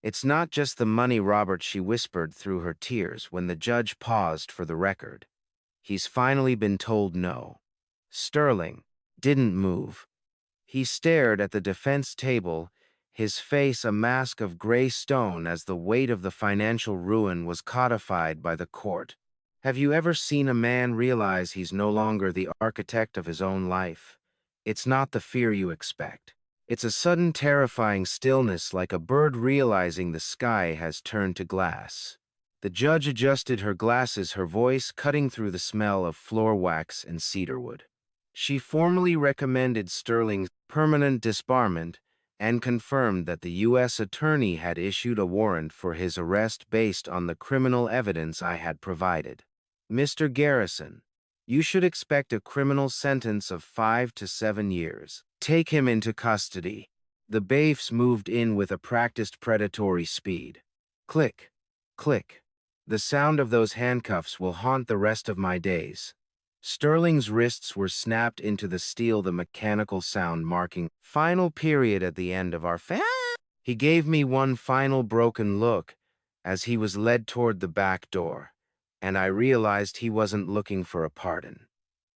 "It's not just the money, Robert," she whispered through her tears when the judge paused for the record. "He's finally been told no." Sterling didn't move. He stared at the defense table, his face a mask of gray stone as the weight of the financial ruin was codified by the court. Have you ever seen a man realize he's no longer the architect of his own life? It's not the fear you expect. It's a sudden, terrifying stillness, like a bird realizing the sky has turned to glass. The judge adjusted her glasses, her voice cutting through the smell of floor wax and cedarwood. She formally recommended Sterling's permanent disbarment and confirmed that the U.S. attorney had issued a warrant for his arrest based on the criminal evidence I had provided. "Mr. Garrison, you should expect a criminal sentence of 5 to 7 years. Take him into custody." The bailiffs moved in with a practiced predatory speed. Click, click. The sound of those handcuffs will haunt the rest of my days. Sterling's wrists were snapped into the steel, the mechanical sound marking final period at the end of our He gave me one final broken look as he was led toward the back door, and I realized he wasn't looking for a pardon.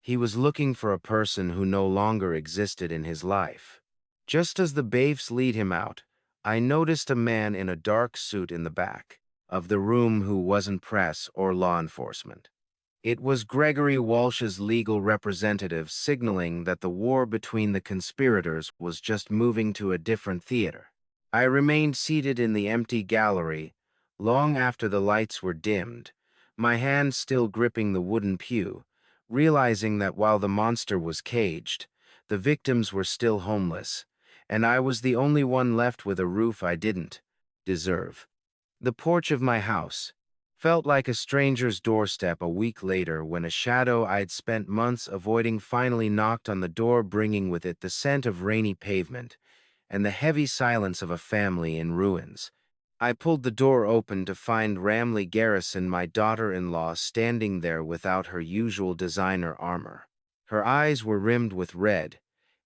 He was looking for a person who no longer existed in his life. Just as the bailiffs lead him out, I noticed a man in a dark suit in the back of the room who wasn't press or law enforcement. It was Gregory Walsh's legal representative, signaling that the war between the conspirators was just moving to a different theater. I remained seated in the empty gallery long after the lights were dimmed, my hand still gripping the wooden pew, realizing that while the monster was caged, the victims were still homeless, and I was the only one left with a roof I didn't deserve. The porch of my house felt like a stranger's doorstep a week later, when a shadow I'd spent months avoiding finally knocked on the door, bringing with it the scent of rainy pavement and the heavy silence of a family in ruins. I pulled the door open to find Ramley Garrison, my daughter-in-law, standing there without her usual designer armor. Her eyes were rimmed with red,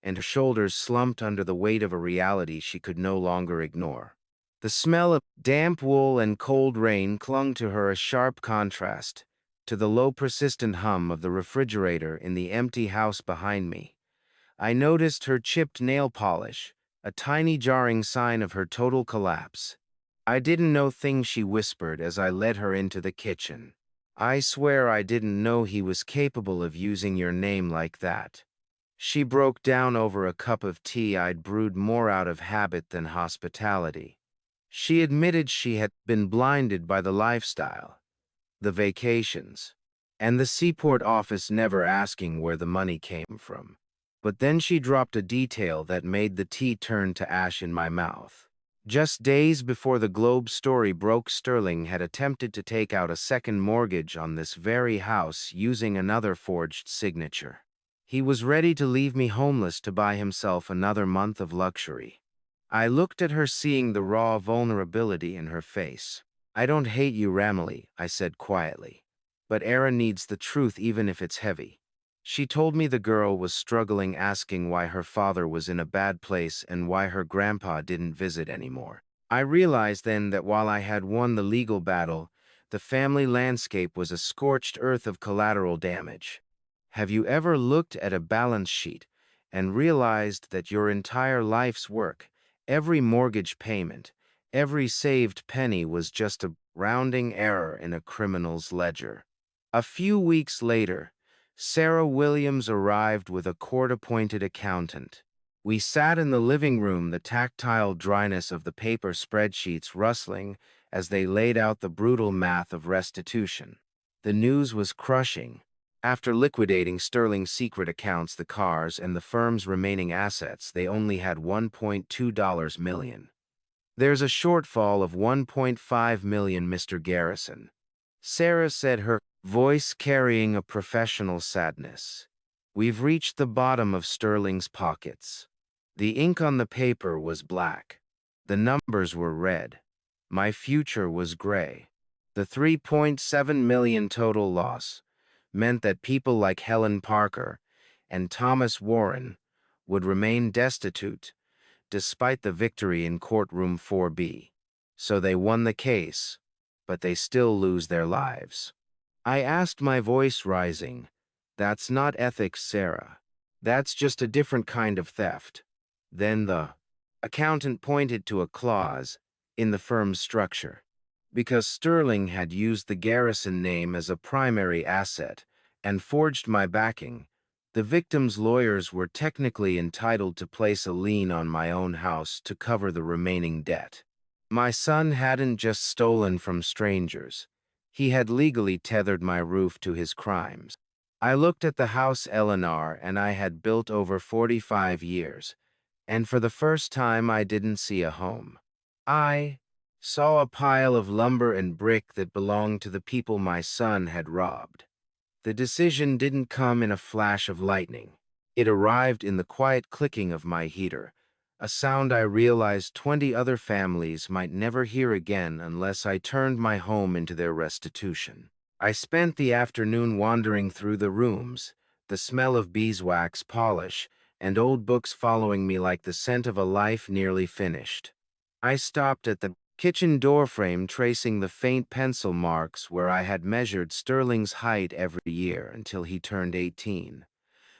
and her shoulders slumped under the weight of a reality she could no longer ignore. The smell of damp wool and cold rain clung to her, a sharp contrast to the low, persistent hum of the refrigerator in the empty house behind me. I noticed her chipped nail polish, a tiny jarring sign of her total collapse. "I didn't know things," she whispered as I led her into the kitchen. "I swear I didn't know he was capable of using your name like that." She broke down over a cup of tea I'd brewed more out of habit than hospitality. She admitted she had been blinded by the lifestyle, the vacations, and the seaport office never asking where the money came from. But then she dropped a detail that made the tea turn to ash in my mouth. Just days before the Globe story broke, Sterling had attempted to take out a second mortgage on this very house using another forged signature. He was ready to leave me homeless to buy himself another month of luxury. I looked at her, seeing the raw vulnerability in her face. "I don't hate you, Ramily," I said quietly. "But Era needs the truth even if it's heavy." She told me the girl was struggling, asking why her father was in a bad place and why her grandpa didn't visit anymore. I realized then that while I had won the legal battle, the family landscape was a scorched earth of collateral damage. Have you ever looked at a balance sheet and realized that your entire life's work, every mortgage payment, every saved penny was just a rounding error in a criminal's ledger? A few weeks later, Sarah Williams arrived with a court-appointed accountant. We sat in the living room, the tactile dryness of the paper spreadsheets rustling as they laid out the brutal math of restitution. The news was crushing. After liquidating Sterling's secret accounts, the cars, and the firm's remaining assets, they only had $1.2 million. "There's a shortfall of $1.5 million, Mr. Garrison," Sarah said, her voice carrying a professional sadness. "We've reached the bottom of Sterling's pockets." The ink on the paper was black. The numbers were red. My future was gray. The $3.7 million total loss meant that people like Helen Parker and Thomas Warren would remain destitute despite the victory in courtroom 4B. So they won the case, but they still lose their lives. I asked, my voice rising, "That's not ethics, Sarah. That's just a different kind of theft." Then the accountant pointed to a clause in the firm's structure. Because Sterling had used the Garrison name as a primary asset and forged my backing, the victim's lawyers were technically entitled to place a lien on my own house to cover the remaining debt. My son hadn't just stolen from strangers. He had legally tethered my roof to his crimes. I looked at the house Eleanor and I had built over 45 years, and for the first time I didn't see a home. I saw a pile of lumber and brick that belonged to the people my son had robbed. The decision didn't come in a flash of lightning. It arrived in the quiet clicking of my heater, a sound I realized 20 other families might never hear again unless I turned my home into their restitution. I spent the afternoon wandering through the rooms, the smell of beeswax polish and old books following me like the scent of a life nearly finished. I stopped at the kitchen doorframe, tracing the faint pencil marks where I had measured Sterling's height every year until he turned 18.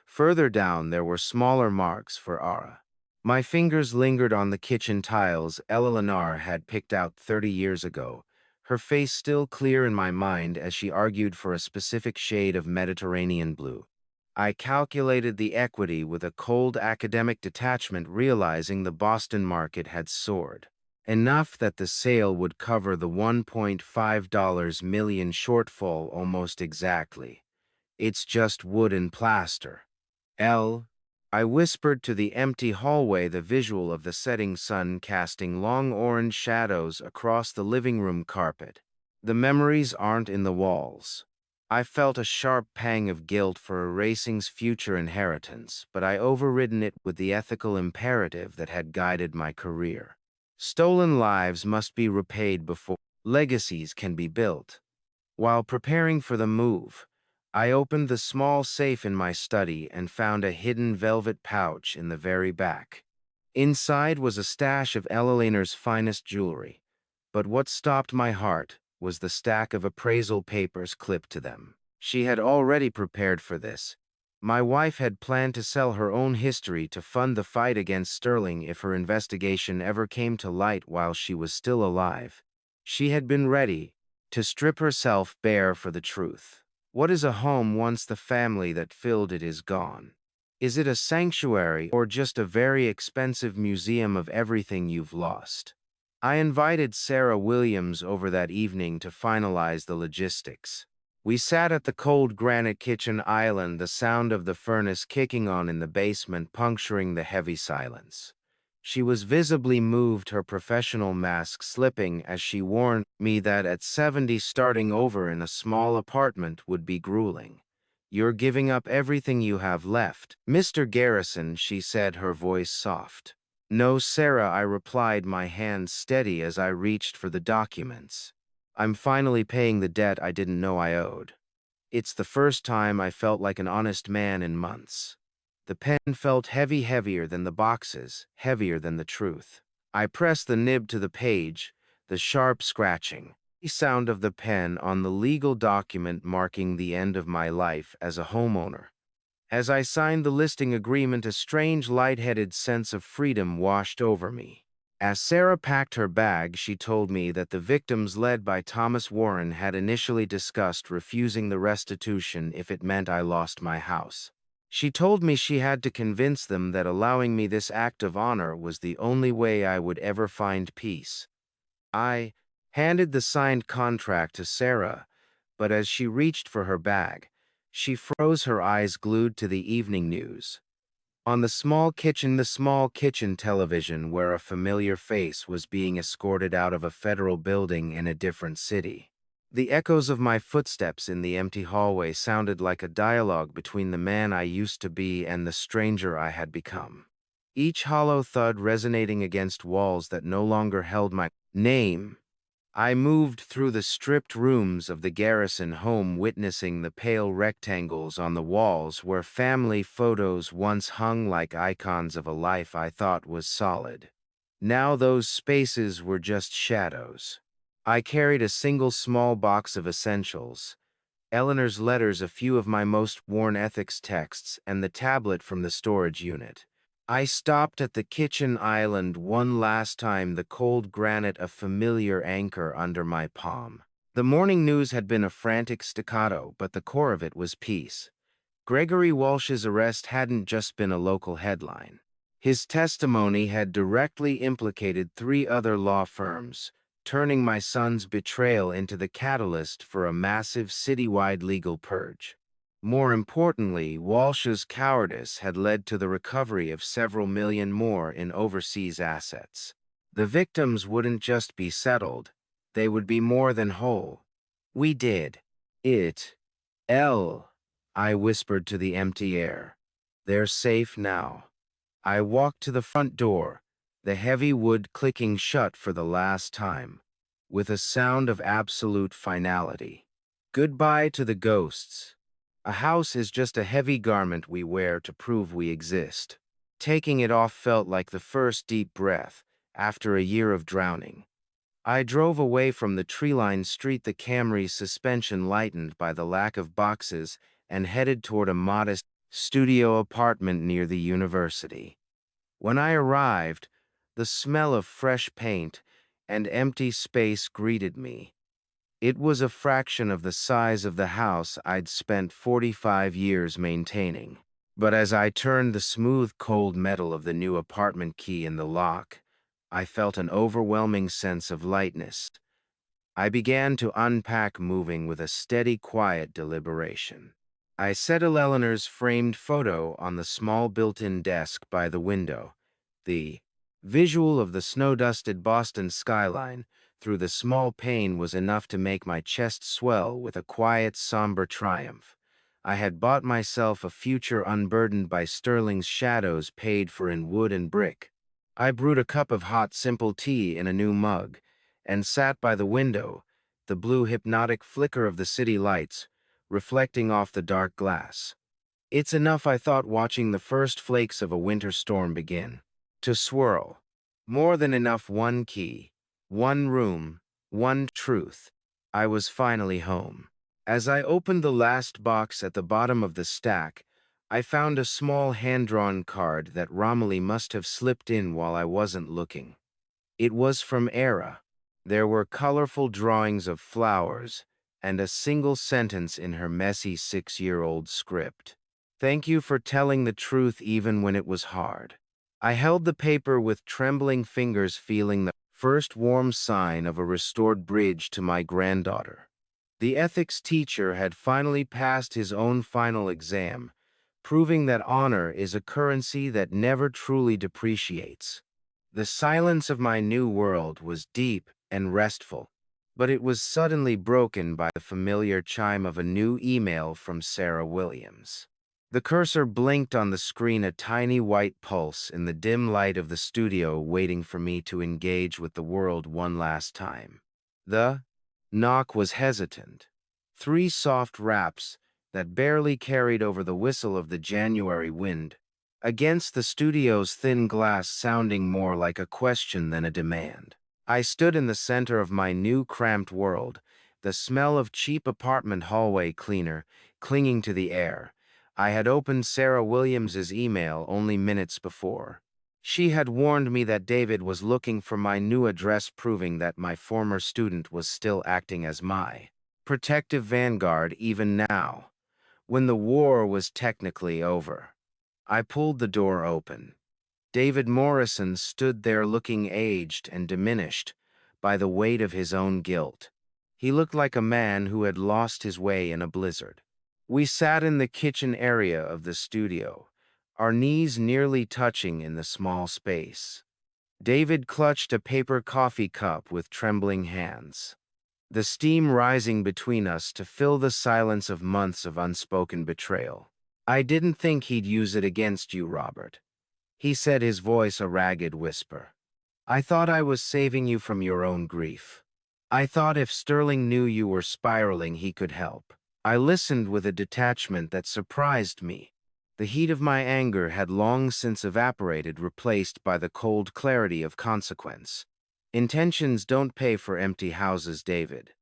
Further down, there were smaller marks for Ara. My fingers lingered on the kitchen tiles Eleanor had picked out 30 years ago, her face still clear in my mind as she argued for a specific shade of Mediterranean blue. I calculated the equity with a cold academic detachment, realizing the Boston market had soared. Enough that the sale would cover the $1.5 million shortfall almost exactly. "It's just wood and plaster." I whispered to the empty hallway, the visual of the setting sun casting long orange shadows across the living room carpet. "The memories aren't in the walls." I felt a sharp pang of guilt for erasing's future inheritance, but I overridden it with the ethical imperative that had guided my career. Stolen lives must be repaid before legacies can be built. While preparing for the move, I opened the small safe in my study and found a hidden velvet pouch in the very back. Inside was a stash of Eleanor's finest jewelry, but what stopped my heart was the stack of appraisal papers clipped to them. She had already prepared for this. My wife had planned to sell her own history to fund the fight against Sterling if her investigation ever came to light while she was still alive. She had been ready to strip herself bare for the truth. What is a home once the family that filled it is gone? Is it a sanctuary or just a very expensive museum of everything you've lost? I invited Sarah Williams over that evening to finalize the logistics. We sat at the cold granite kitchen island, the sound of the furnace kicking on in the basement puncturing the heavy silence. She was visibly moved, her professional mask slipping as she warned me that at 70 starting over in a small apartment would be grueling. "You're giving up everything you have left, Mr. Garrison," she said, her voice soft. "No, Sarah," I replied, my hand steady as I reached for the documents. "I'm finally paying the debt I didn't know I owed." It's the first time I felt like an honest man in months. The pen felt heavy, heavier than the boxes, heavier than the truth. I pressed the nib to the page, the sharp scratching, the sound of the pen on the legal document marking the end of my life as a homeowner. As I signed the listing agreement, a strange, light-headed sense of freedom washed over me. As Sarah packed her bag, she told me that the victims led by Thomas Warren had initially discussed refusing the restitution if it meant I lost my house. She told me she had to convince them that allowing me this act of honor was the only way I would ever find peace. I handed the signed contract to Sarah, but as she reached for her bag, she froze, her eyes glued to the evening news. On the small kitchen television where a familiar face was being escorted out of a federal building in a different city. The echoes of my footsteps in the empty hallway sounded like a dialogue between the man I used to be and the stranger I had become. Each hollow thud resonating against walls that no longer held my name. I moved through the stripped rooms of the Garrison home, witnessing the pale rectangles on the walls where family photos once hung like icons of a life I thought was solid. Now those spaces were just shadows. I carried a single small box of essentials, Eleanor's letters, a few of my most worn ethics texts, and the tablet from the storage unit. I stopped at the kitchen island one last time, the cold granite a familiar anchor under my palm. The morning news had been a frantic staccato, but the core of it was peace. Gregory Walsh's arrest hadn't just been a local headline. His testimony had directly implicated 3 other law firms, turning my son's betrayal into the catalyst for a massive citywide legal purge. More importantly, Walsh's cowardice had led to the recovery of several million more in overseas assets. The victims wouldn't just be settled, they would be more than whole. "We did it, I whispered to the empty air. "They're safe now." I walked to the front door, the heavy wood clicking shut for the last time, with a sound of absolute finality. Goodbye to the ghosts. A house is just a heavy garment we wear to prove we exist. Taking it off felt like the first deep breath after a year of drowning. I drove away from the tree-lined street, the Camry's suspension lightened by the lack of boxes, and headed toward a modest studio apartment near the university. When I arrived, the smell of fresh paint and empty space greeted me. It was a fraction of the size of the house I'd spent 45 years maintaining. But as I turned the smooth, cold metal of the new apartment key in the lock, I felt an overwhelming sense of lightness. I began to unpack, moving with a steady, quiet deliberation. I settled Eleanor's framed photo on the small built-in desk by the window. The visual of the snow-dusted Boston skyline through the small pane was enough to make my chest swell with a quiet, somber triumph. I had bought myself a future unburdened by Sterling's shadows, paid for in wood and brick. I brewed a cup of hot, simple tea in a new mug and sat by the window, the blue hypnotic flicker of the city lights reflecting off the dark glass. It's enough, I thought, watching the first flakes of a winter storm begin to swirl. More than enough. One key, one room, one truth. I was finally home. As I opened the last box at the bottom of the stack, I found a small hand-drawn card that Romilly must have slipped in while I wasn't looking. It was from Era. There were colorful drawings of flowers and a single sentence in her messy 6-year-old script. "Thank you for telling the truth even when it was hard." I held the paper with trembling fingers, feeling the first warm sign of a restored bridge to my granddaughter. The ethics teacher had finally passed his own final exam, proving that honor is a currency that never truly depreciates. The silence of my new world was deep and restful, but it was suddenly broken by the familiar chime of a new email from Sarah Williams. The cursor blinked on the screen, a tiny white pulse in the dim light of the studio, waiting for me to engage with the world one last time. The knock was hesitant. 3 soft raps that barely carried over the whistle of the January wind, against the studio's thin glass, sounding more like a question than a demand. I stood in the center of my new cramped world, the smell of cheap apartment hallway cleaner clinging to the air. I had opened Sarah Williams's email only minutes before. She had warned me that David was looking for my new address, proving that my former student was still acting as my protective vanguard even now, when the war was technically over. I pulled the door open. David Morrison stood there, looking aged and diminished by the weight of his own guilt. He looked like a man who had lost his way in a blizzard. We sat in the kitchen area of the studio, our knees nearly touching in the small space. David clutched a paper coffee cup with trembling hands, the steam rising between us to fill the silence of months of unspoken betrayal. "I didn't think he'd use it against you, Robert," he said, his voice a ragged whisper. "I thought I was saving you from your own grief. I thought if Sterling knew you were spiraling, he could help." I listened with a detachment that surprised me. The heat of my anger had long since evaporated, replaced by the cold clarity of consequence. "Intentions don't pay for empty houses, David,"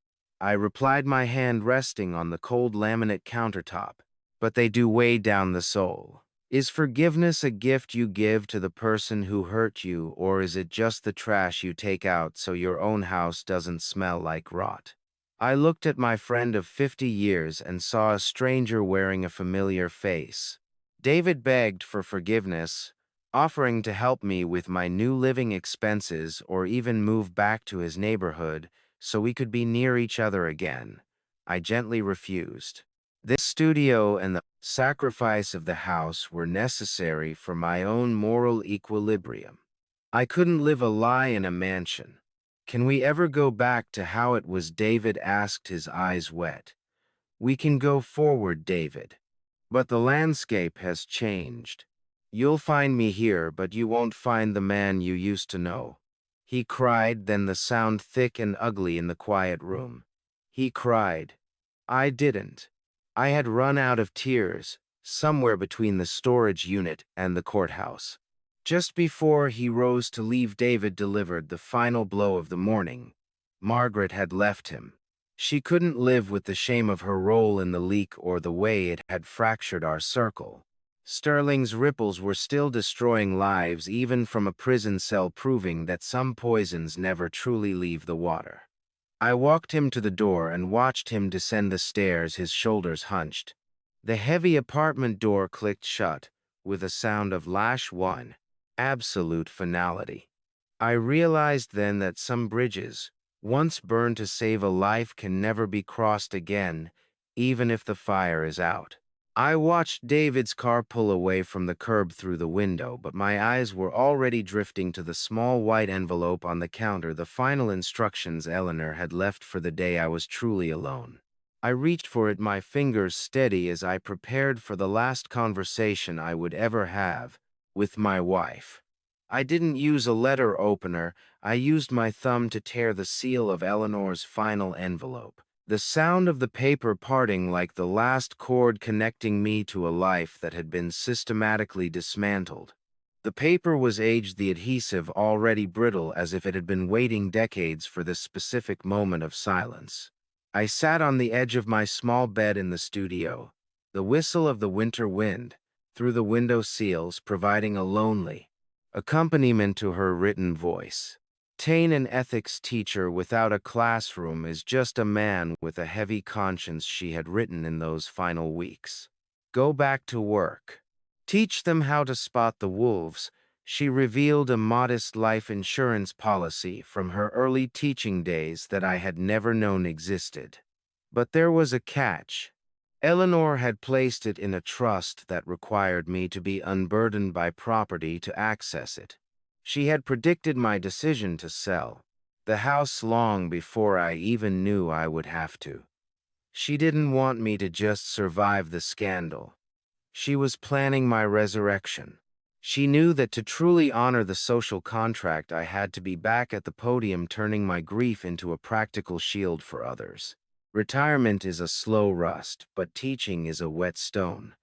I replied, my hand resting on the cold laminate countertop. "But they do weigh down the soul. Is forgiveness a gift you give to the person who hurt you, or is it just the trash you take out so your own house doesn't smell like rot?" I looked at my friend of 50 years and saw a stranger wearing a familiar face. David begged for forgiveness, offering to help me with my new living expenses or even move back to his neighborhood so we could be near each other again. I gently refused. This studio and the sacrifice of the house were necessary for my own moral equilibrium. I couldn't live a lie in a mansion. "Can we ever go back to how it was?" David asked, his eyes wet. "We can go forward, David. But the landscape has changed. You'll find me here, but you won't find the man you used to know," he cried, then the sound thick and ugly in the quiet room. He cried. I didn't. I had run out of tears, somewhere between the storage unit and the courthouse. Just before he rose to leave, David delivered the final blow of the morning. Margaret had left him. She couldn't live with the shame of her role in the leak or the way it had fractured our circle. Sterling's ripples were still destroying lives, even from a prison cell, proving that some poisons never truly leave the water. I walked him to the door and watched him descend the stairs, his shoulders hunched. The heavy apartment door clicked shut, with a sound of lash one. Absolute finality. I realized then that some bridges, once burned to save a life, can never be crossed again, even if the fire is out. I watched David's car pull away from the curb through the window, but my eyes were already drifting to the small white envelope on the counter, the final instructions Eleanor had left for the day I was truly alone. I reached for it, my fingers steady as I prepared for the last conversation I would ever have with my wife. I didn't use a letter opener. I used my thumb to tear the seal of Eleanor's final envelope. The sound of the paper parting like the last cord connecting me to a life that had been systematically dismantled. The paper was aged, the adhesive already brittle, as if it had been waiting decades for this specific moment of silence. I sat on the edge of my small bed in the studio, the whistle of the winter wind through the window seals providing a lonely accompaniment to her written voice. Tane, an ethics teacher without a classroom, is just a man with a heavy conscience, she had written in those final weeks. Go back to work. Teach them how to spot the wolves, She revealed a modest life insurance policy from her early teaching days that I had never known existed. But there was a catch. Eleanor had placed it in a trust that required me to be unburdened by property to access it. She had predicted my decision to sell the house long before I even knew I would have to. She didn't want me to just survive the scandal. She was planning my resurrection. She knew that to truly honor the social contract, I had to be back at the podium turning my grief into a practical shield for others. Retirement is a slow rust, but teaching is a whetstone.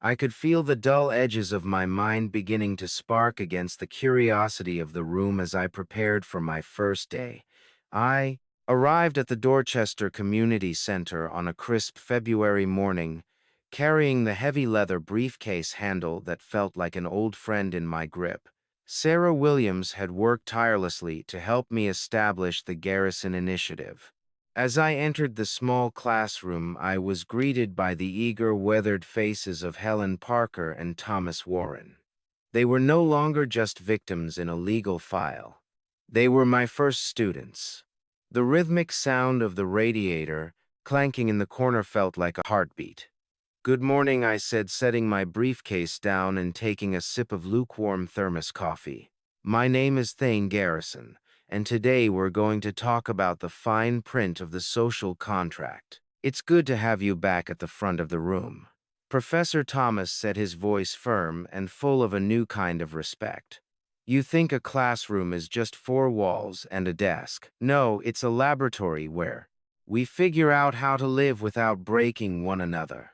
I could feel the dull edges of my mind beginning to spark against the curiosity of the room as I prepared for my first day. I arrived at the Dorchester Community Center on a crisp February morning, carrying the heavy leather briefcase handle that felt like an old friend in my grip. Sarah Williams had worked tirelessly to help me establish the Garrison Initiative. As I entered the small classroom, I was greeted by the eager, weathered faces of Helen Parker and Thomas Warren. They were no longer just victims in a legal file. They were my first students. The rhythmic sound of the radiator clanking in the corner felt like a heartbeat. "Good morning," I said, setting my briefcase down and taking a sip of lukewarm thermos coffee. "My name is Thane Garrison, and today we're going to talk about the fine print of the social contract. It's good to have you back at the front of the room." Professor Thomas said, his voice firm and full of a new kind of respect. "You think a classroom is just four walls and a desk. No, it's a laboratory where we figure out how to live without breaking one another.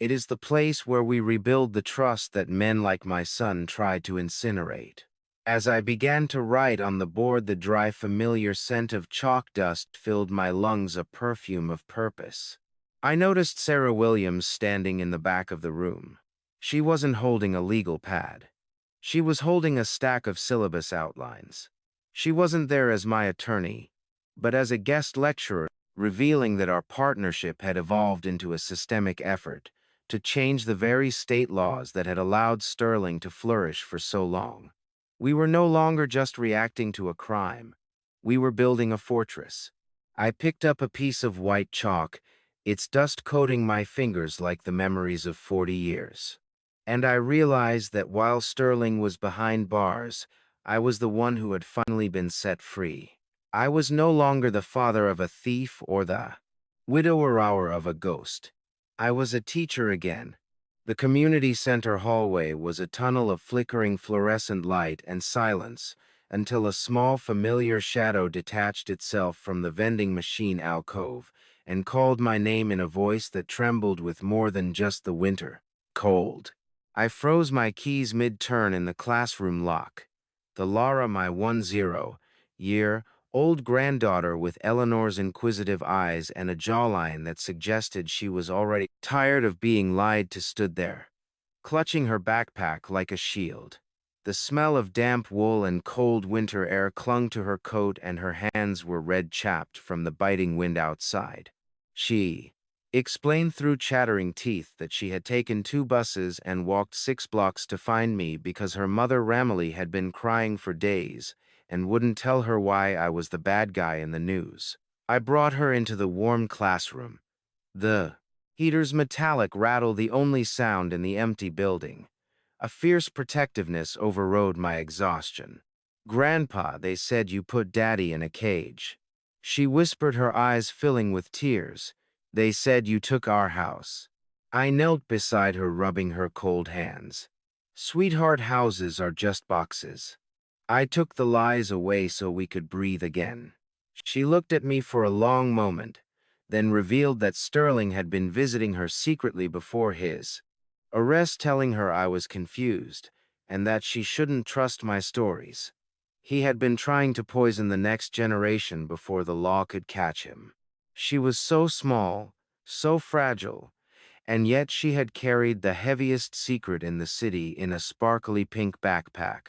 It is the place where we rebuild the trust that men like my son tried to incinerate." As I began to write on the board, the dry, familiar scent of chalk dust filled my lungs, a perfume of purpose. I noticed Sarah Williams standing in the back of the room. She wasn't holding a legal pad. She was holding a stack of syllabus outlines. She wasn't there as my attorney, but as a guest lecturer, revealing that our partnership had evolved into a systemic effort to change the very state laws that had allowed Sterling to flourish for so long. We were no longer just reacting to a crime. We were building a fortress. I picked up a piece of white chalk, its dust coating my fingers like the memories of 40 years. And I realized that while Sterling was behind bars, I was the one who had finally been set free. I was no longer the father of a thief or the widower of a ghost. I was a teacher again. The community center hallway was a tunnel of flickering fluorescent light and silence until a small familiar shadow detached itself from the vending machine alcove and called my name in a voice that trembled with more than just the winter cold. I froze my keys mid-turn in the classroom lock. The Laura, my 10-year old granddaughter with Eleanor's inquisitive eyes and a jawline that suggested she was already tired of being lied to, stood there, clutching her backpack like a shield. The smell of damp wool and cold winter air clung to her coat, and her hands were red-chapped from the biting wind outside. She explained through chattering teeth that she had taken 2 buses and walked 6 blocks to find me because her mother Ramily had been crying for days and wouldn't tell her why I was the bad guy in the news. I brought her into the warm classroom. The heater's metallic rattle the only sound in the empty building. A fierce protectiveness overrode my exhaustion. "Grandpa, they said you put Daddy in a cage." She whispered, her eyes filling with tears. "They said you took our house." I knelt beside her, rubbing her cold hands. "Sweetheart, houses are just boxes. I took the lies away so we could breathe again." She looked at me for a long moment, then revealed that Sterling had been visiting her secretly before his arrest, telling her I was confused and that she shouldn't trust my stories. He had been trying to poison the next generation before the law could catch him. She was so small, so fragile, and yet she had carried the heaviest secret in the city in a sparkly pink backpack.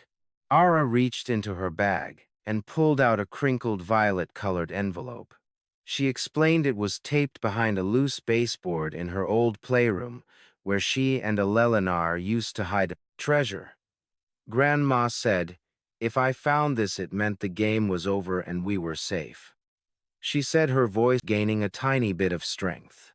Ara reached into her bag and pulled out a crinkled violet-colored envelope. She explained it was taped behind a loose baseboard in her old playroom where she and Eleanor used to hide a treasure. Grandma said, if I found this, it meant the game was over and we were safe. She said, her voice gaining a tiny bit of strength.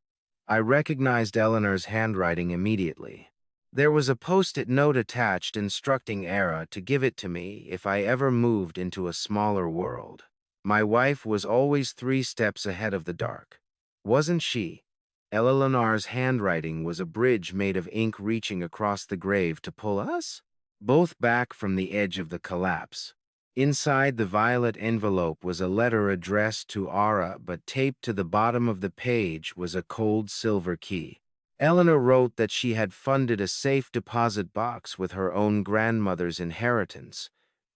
I recognized Eleanor's handwriting immediately. There was a post-it note attached instructing Era to give it to me if I ever moved into a smaller world. My wife was always 3 steps ahead of the dark. Wasn't she? Eleanor's handwriting was a bridge made of ink reaching across the grave to pull us both back from the edge of the collapse. Inside the violet envelope was a letter addressed to Ara, but taped to the bottom of the page was a cold silver key. Eleanor wrote that she had funded a safe deposit box with her own grandmother's inheritance,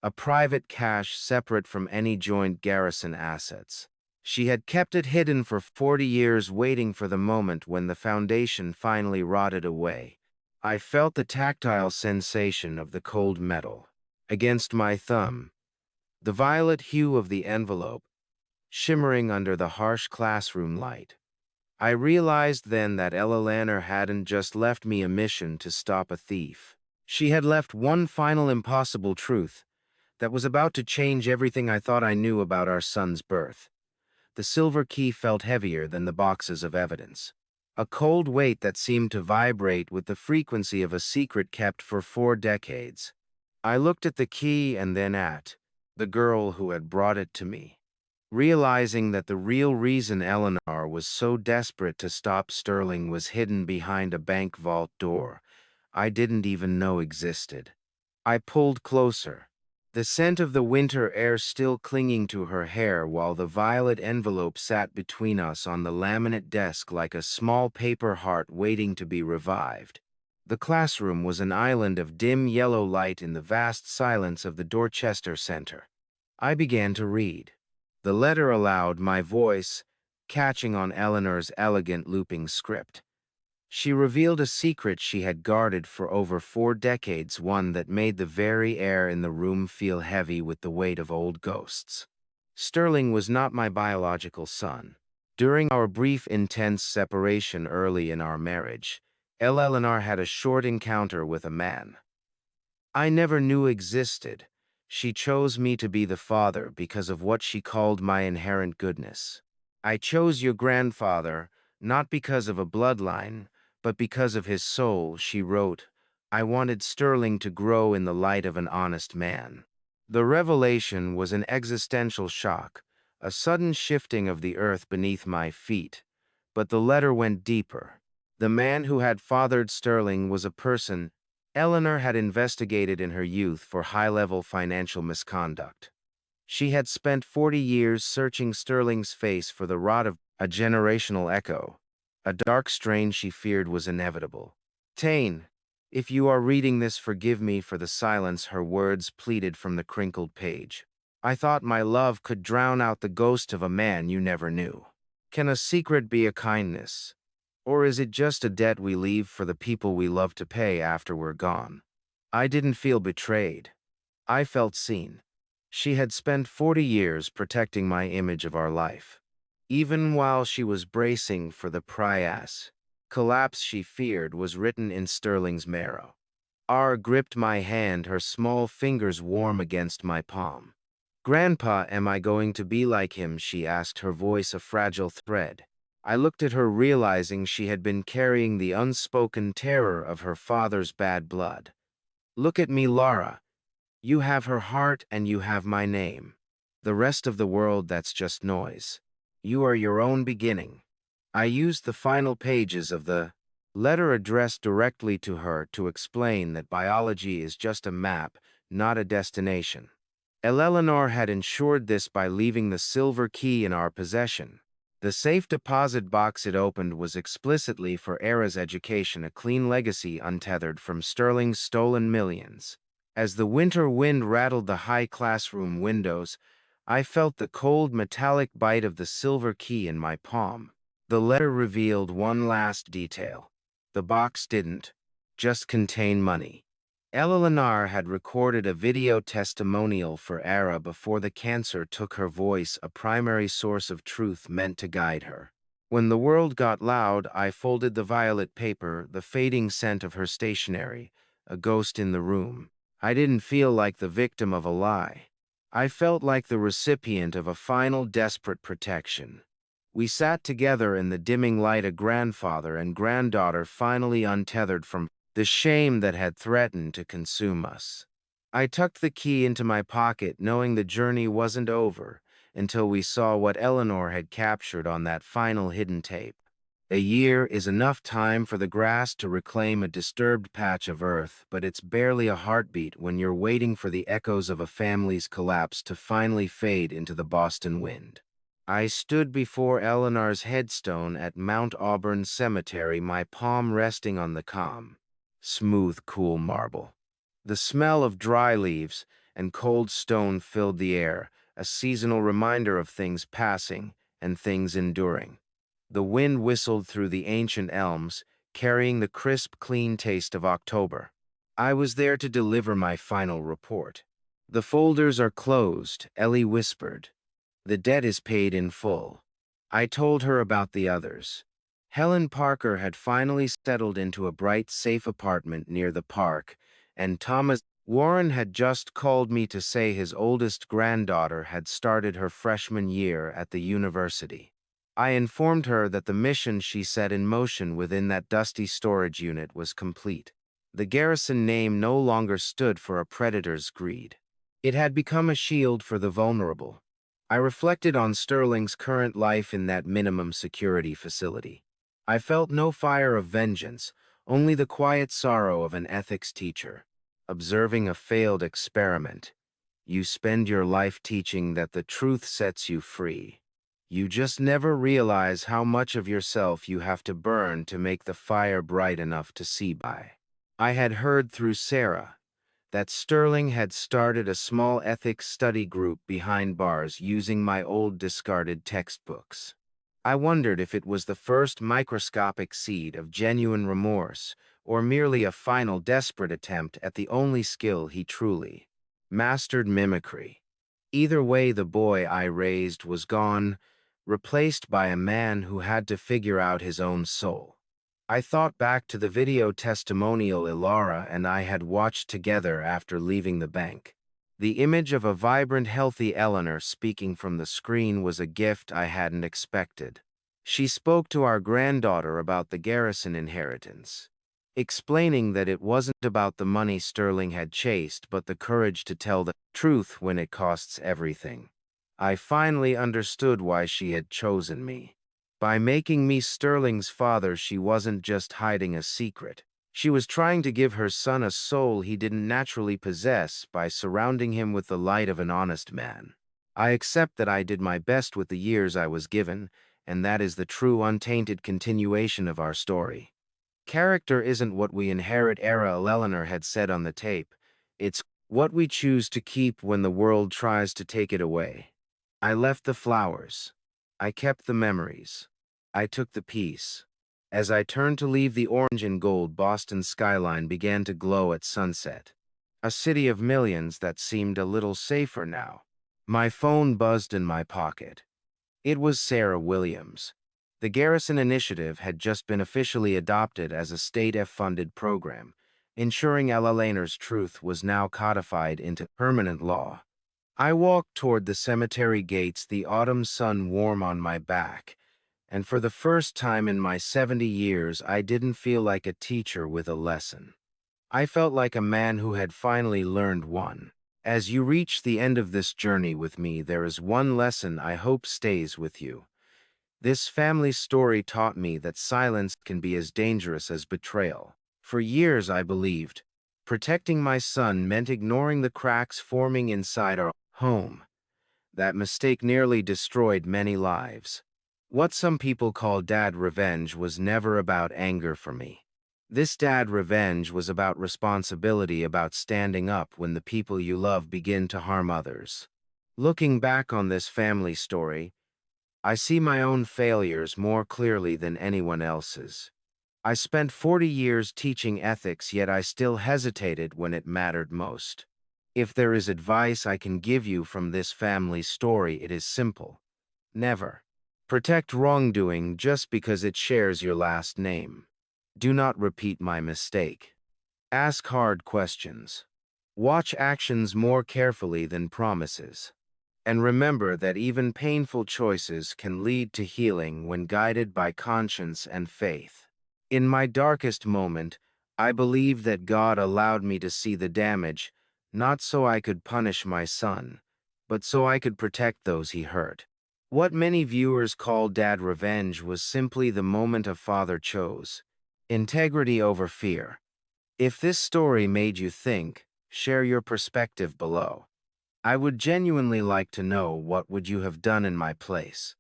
a private cache separate from any joint garrison assets. She had kept it hidden for 40 years, waiting for the moment when the foundation finally rotted away. I felt the tactile sensation of the cold metal against my thumb, the violet hue of the envelope shimmering under the harsh classroom light. I realized then that Eleanor hadn't just left me a mission to stop a thief. She had left one final impossible truth that was about to change everything I thought I knew about our son's birth. The silver key felt heavier than the boxes of evidence, a cold weight that seemed to vibrate with the frequency of a secret kept for 4 decades. I looked at the key and then at the girl who had brought it to me, realizing that the real reason Eleanor was so desperate to stop Sterling was hidden behind a bank vault door I didn't even know existed. I pulled closer, the scent of the winter air still clinging to her hair, while the violet envelope sat between us on the laminate desk like a small paper heart waiting to be revived. The classroom was an island of dim yellow light in the vast silence of the Dorchester Center. I began to read the letter aloud, my voice catching on Eleanor's elegant looping script. She revealed a secret she had guarded for over 4 decades, one that made the very air in the room feel heavy with the weight of old ghosts. Sterling was not my biological son. During our brief, intense separation early in our marriage, Eleanor had a short encounter with a man I never knew existed. She chose me to be the father because of what she called my inherent goodness. I chose your grandfather not because of a bloodline, but because of his soul, she wrote. I wanted Sterling to grow in the light of an honest man. The revelation was an existential shock, a sudden shifting of the earth beneath my feet. But the letter went deeper. The man who had fathered Sterling was a person Eleanor had investigated in her youth for high-level financial misconduct. She had spent 40 years searching Sterling's face for the rot of a generational echo, a dark strain she feared was inevitable. Tane, if you are reading this, forgive me for the silence, her words pleaded from the crinkled page. I thought my love could drown out the ghost of a man you never knew. Can a secret be a kindness? Or is it just a debt we leave for the people we love to pay after we're gone? I didn't feel betrayed. I felt seen. She had spent 40 years protecting my image of our life. Even while she was bracing for the Prias, collapse she feared was written in Sterling's marrow. R gripped my hand, her small fingers warm against my palm. Grandpa, am I going to be like him? She asked, her voice a fragile thread. I looked at her, realizing she had been carrying the unspoken terror of her father's bad blood. Look at me, Laura. You have her heart and you have my name. The rest of the world, that's just noise. You are your own beginning. I used the final pages of the letter addressed directly to her to explain that biology is just a map, not a destination. Eleanor had ensured this by leaving the silver key in our possession. The safe deposit box it opened was explicitly for Era's education, a clean legacy untethered from Sterling's stolen millions. As the winter wind rattled the high classroom windows, I felt the cold metallic bite of the silver key in my palm. The letter revealed one last detail. The box didn't just contain money. Eleanor had recorded a video testimonial for Era before the cancer took her voice, a primary source of truth meant to guide her. When the world got loud, I folded the violet paper, the fading scent of her stationery, a ghost in the room. I didn't feel like the victim of a lie. I felt like the recipient of a final desperate protection. We sat together in the dimming light, a grandfather and granddaughter finally untethered from the shame that had threatened to consume us. I tucked the key into my pocket, knowing the journey wasn't over until we saw what Eleanor had captured on that final hidden tape. A year is enough time for the grass to reclaim a disturbed patch of earth, but it's barely a heartbeat when you're waiting for the echoes of a family's collapse to finally fade into the Boston wind. I stood before Eleanor's headstone at Mount Auburn Cemetery, my palm resting on the calm, smooth, cool marble. The smell of dry leaves and cold stone filled the air, a seasonal reminder of things passing and things enduring. The wind whistled through the ancient elms, carrying the crisp, clean taste of October. I was there to deliver my final report. "The folders are closed," Ellie whispered. "The debt is paid in full." I told her about the others. Helen Parker had finally settled into a bright, safe apartment near the park, and Thomas Warren had just called me to say his oldest granddaughter had started her freshman year at the university. I informed her that the mission she set in motion within that dusty storage unit was complete. The Garrison name no longer stood for a predator's greed. It had become a shield for the vulnerable. I reflected on Sterling's current life in that minimum security facility. I felt no fire of vengeance, only the quiet sorrow of an ethics teacher, observing a failed experiment. You spend your life teaching that the truth sets you free. You just never realize how much of yourself you have to burn to make the fire bright enough to see by. I had heard through Sarah that Sterling had started a small ethics study group behind bars using my old discarded textbooks. I wondered if it was the first microscopic seed of genuine remorse or merely a final desperate attempt at the only skill he truly mastered: mimicry. Either way, the boy I raised was gone, replaced by a man who had to figure out his own soul. I thought back to the video testimonial Ilara and I had watched together after leaving the bank. The image of a vibrant, healthy Eleanor speaking from the screen was a gift I hadn't expected. She spoke to our granddaughter about the Garrison inheritance, explaining that it wasn't about the money Sterling had chased, but the courage to tell the truth when it costs everything. I finally understood why she had chosen me. By making me Sterling's father, she wasn't just hiding a secret. She was trying to give her son a soul he didn't naturally possess by surrounding him with the light of an honest man. I accept that I did my best with the years I was given, and that is the true, untainted continuation of our story. Character isn't what we inherit, Eleanor had said on the tape. It's what we choose to keep when the world tries to take it away. I left the flowers. I kept the memories. I took the peace. As I turned to leave, the orange and gold Boston skyline began to glow at sunset. A city of millions that seemed a little safer now. My phone buzzed in my pocket. It was Sarah Williams. The Garrison Initiative had just been officially adopted as a state F-funded program, ensuring Eleanor's truth was now codified into permanent law. I walked toward the cemetery gates, the autumn sun warm on my back, and for the first time in my 70 years, I didn't feel like a teacher with a lesson. I felt like a man who had finally learned one. As you reach the end of this journey with me, there is one lesson I hope stays with you. This family story taught me that silence can be as dangerous as betrayal. For years, I believed protecting my son meant ignoring the cracks forming inside our home. That mistake nearly destroyed many lives. What some people call dad revenge was never about anger for me. This dad revenge was about responsibility, about standing up when the people you love begin to harm others. Looking back on this family story, I see my own failures more clearly than anyone else's. I spent 40 years teaching ethics, yet I still hesitated when it mattered most. If there is advice I can give you from this family story, it is simple. Never protect wrongdoing just because it shares your last name. Do not repeat my mistake. Ask hard questions. Watch actions more carefully than promises. And remember that even painful choices can lead to healing when guided by conscience and faith. In my darkest moment, I believe that God allowed me to see the damage, not so I could punish my son, but so I could protect those he hurt. What many viewers call dad revenge was simply the moment a father chose. Integrity over fear. If this story made you think, share your perspective below. I would genuinely like to know what would you have done in my place.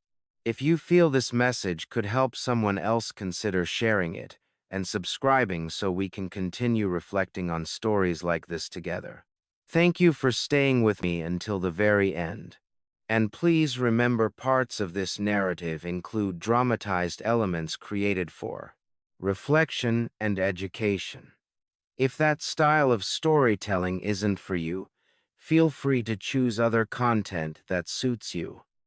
If you feel this message could help someone else, consider sharing it and subscribing so we can continue reflecting on stories like this together. Thank you for staying with me until the very end. And please remember, parts of this narrative include dramatized elements created for reflection and education. If that style of storytelling isn't for you, feel free to choose other content that suits you.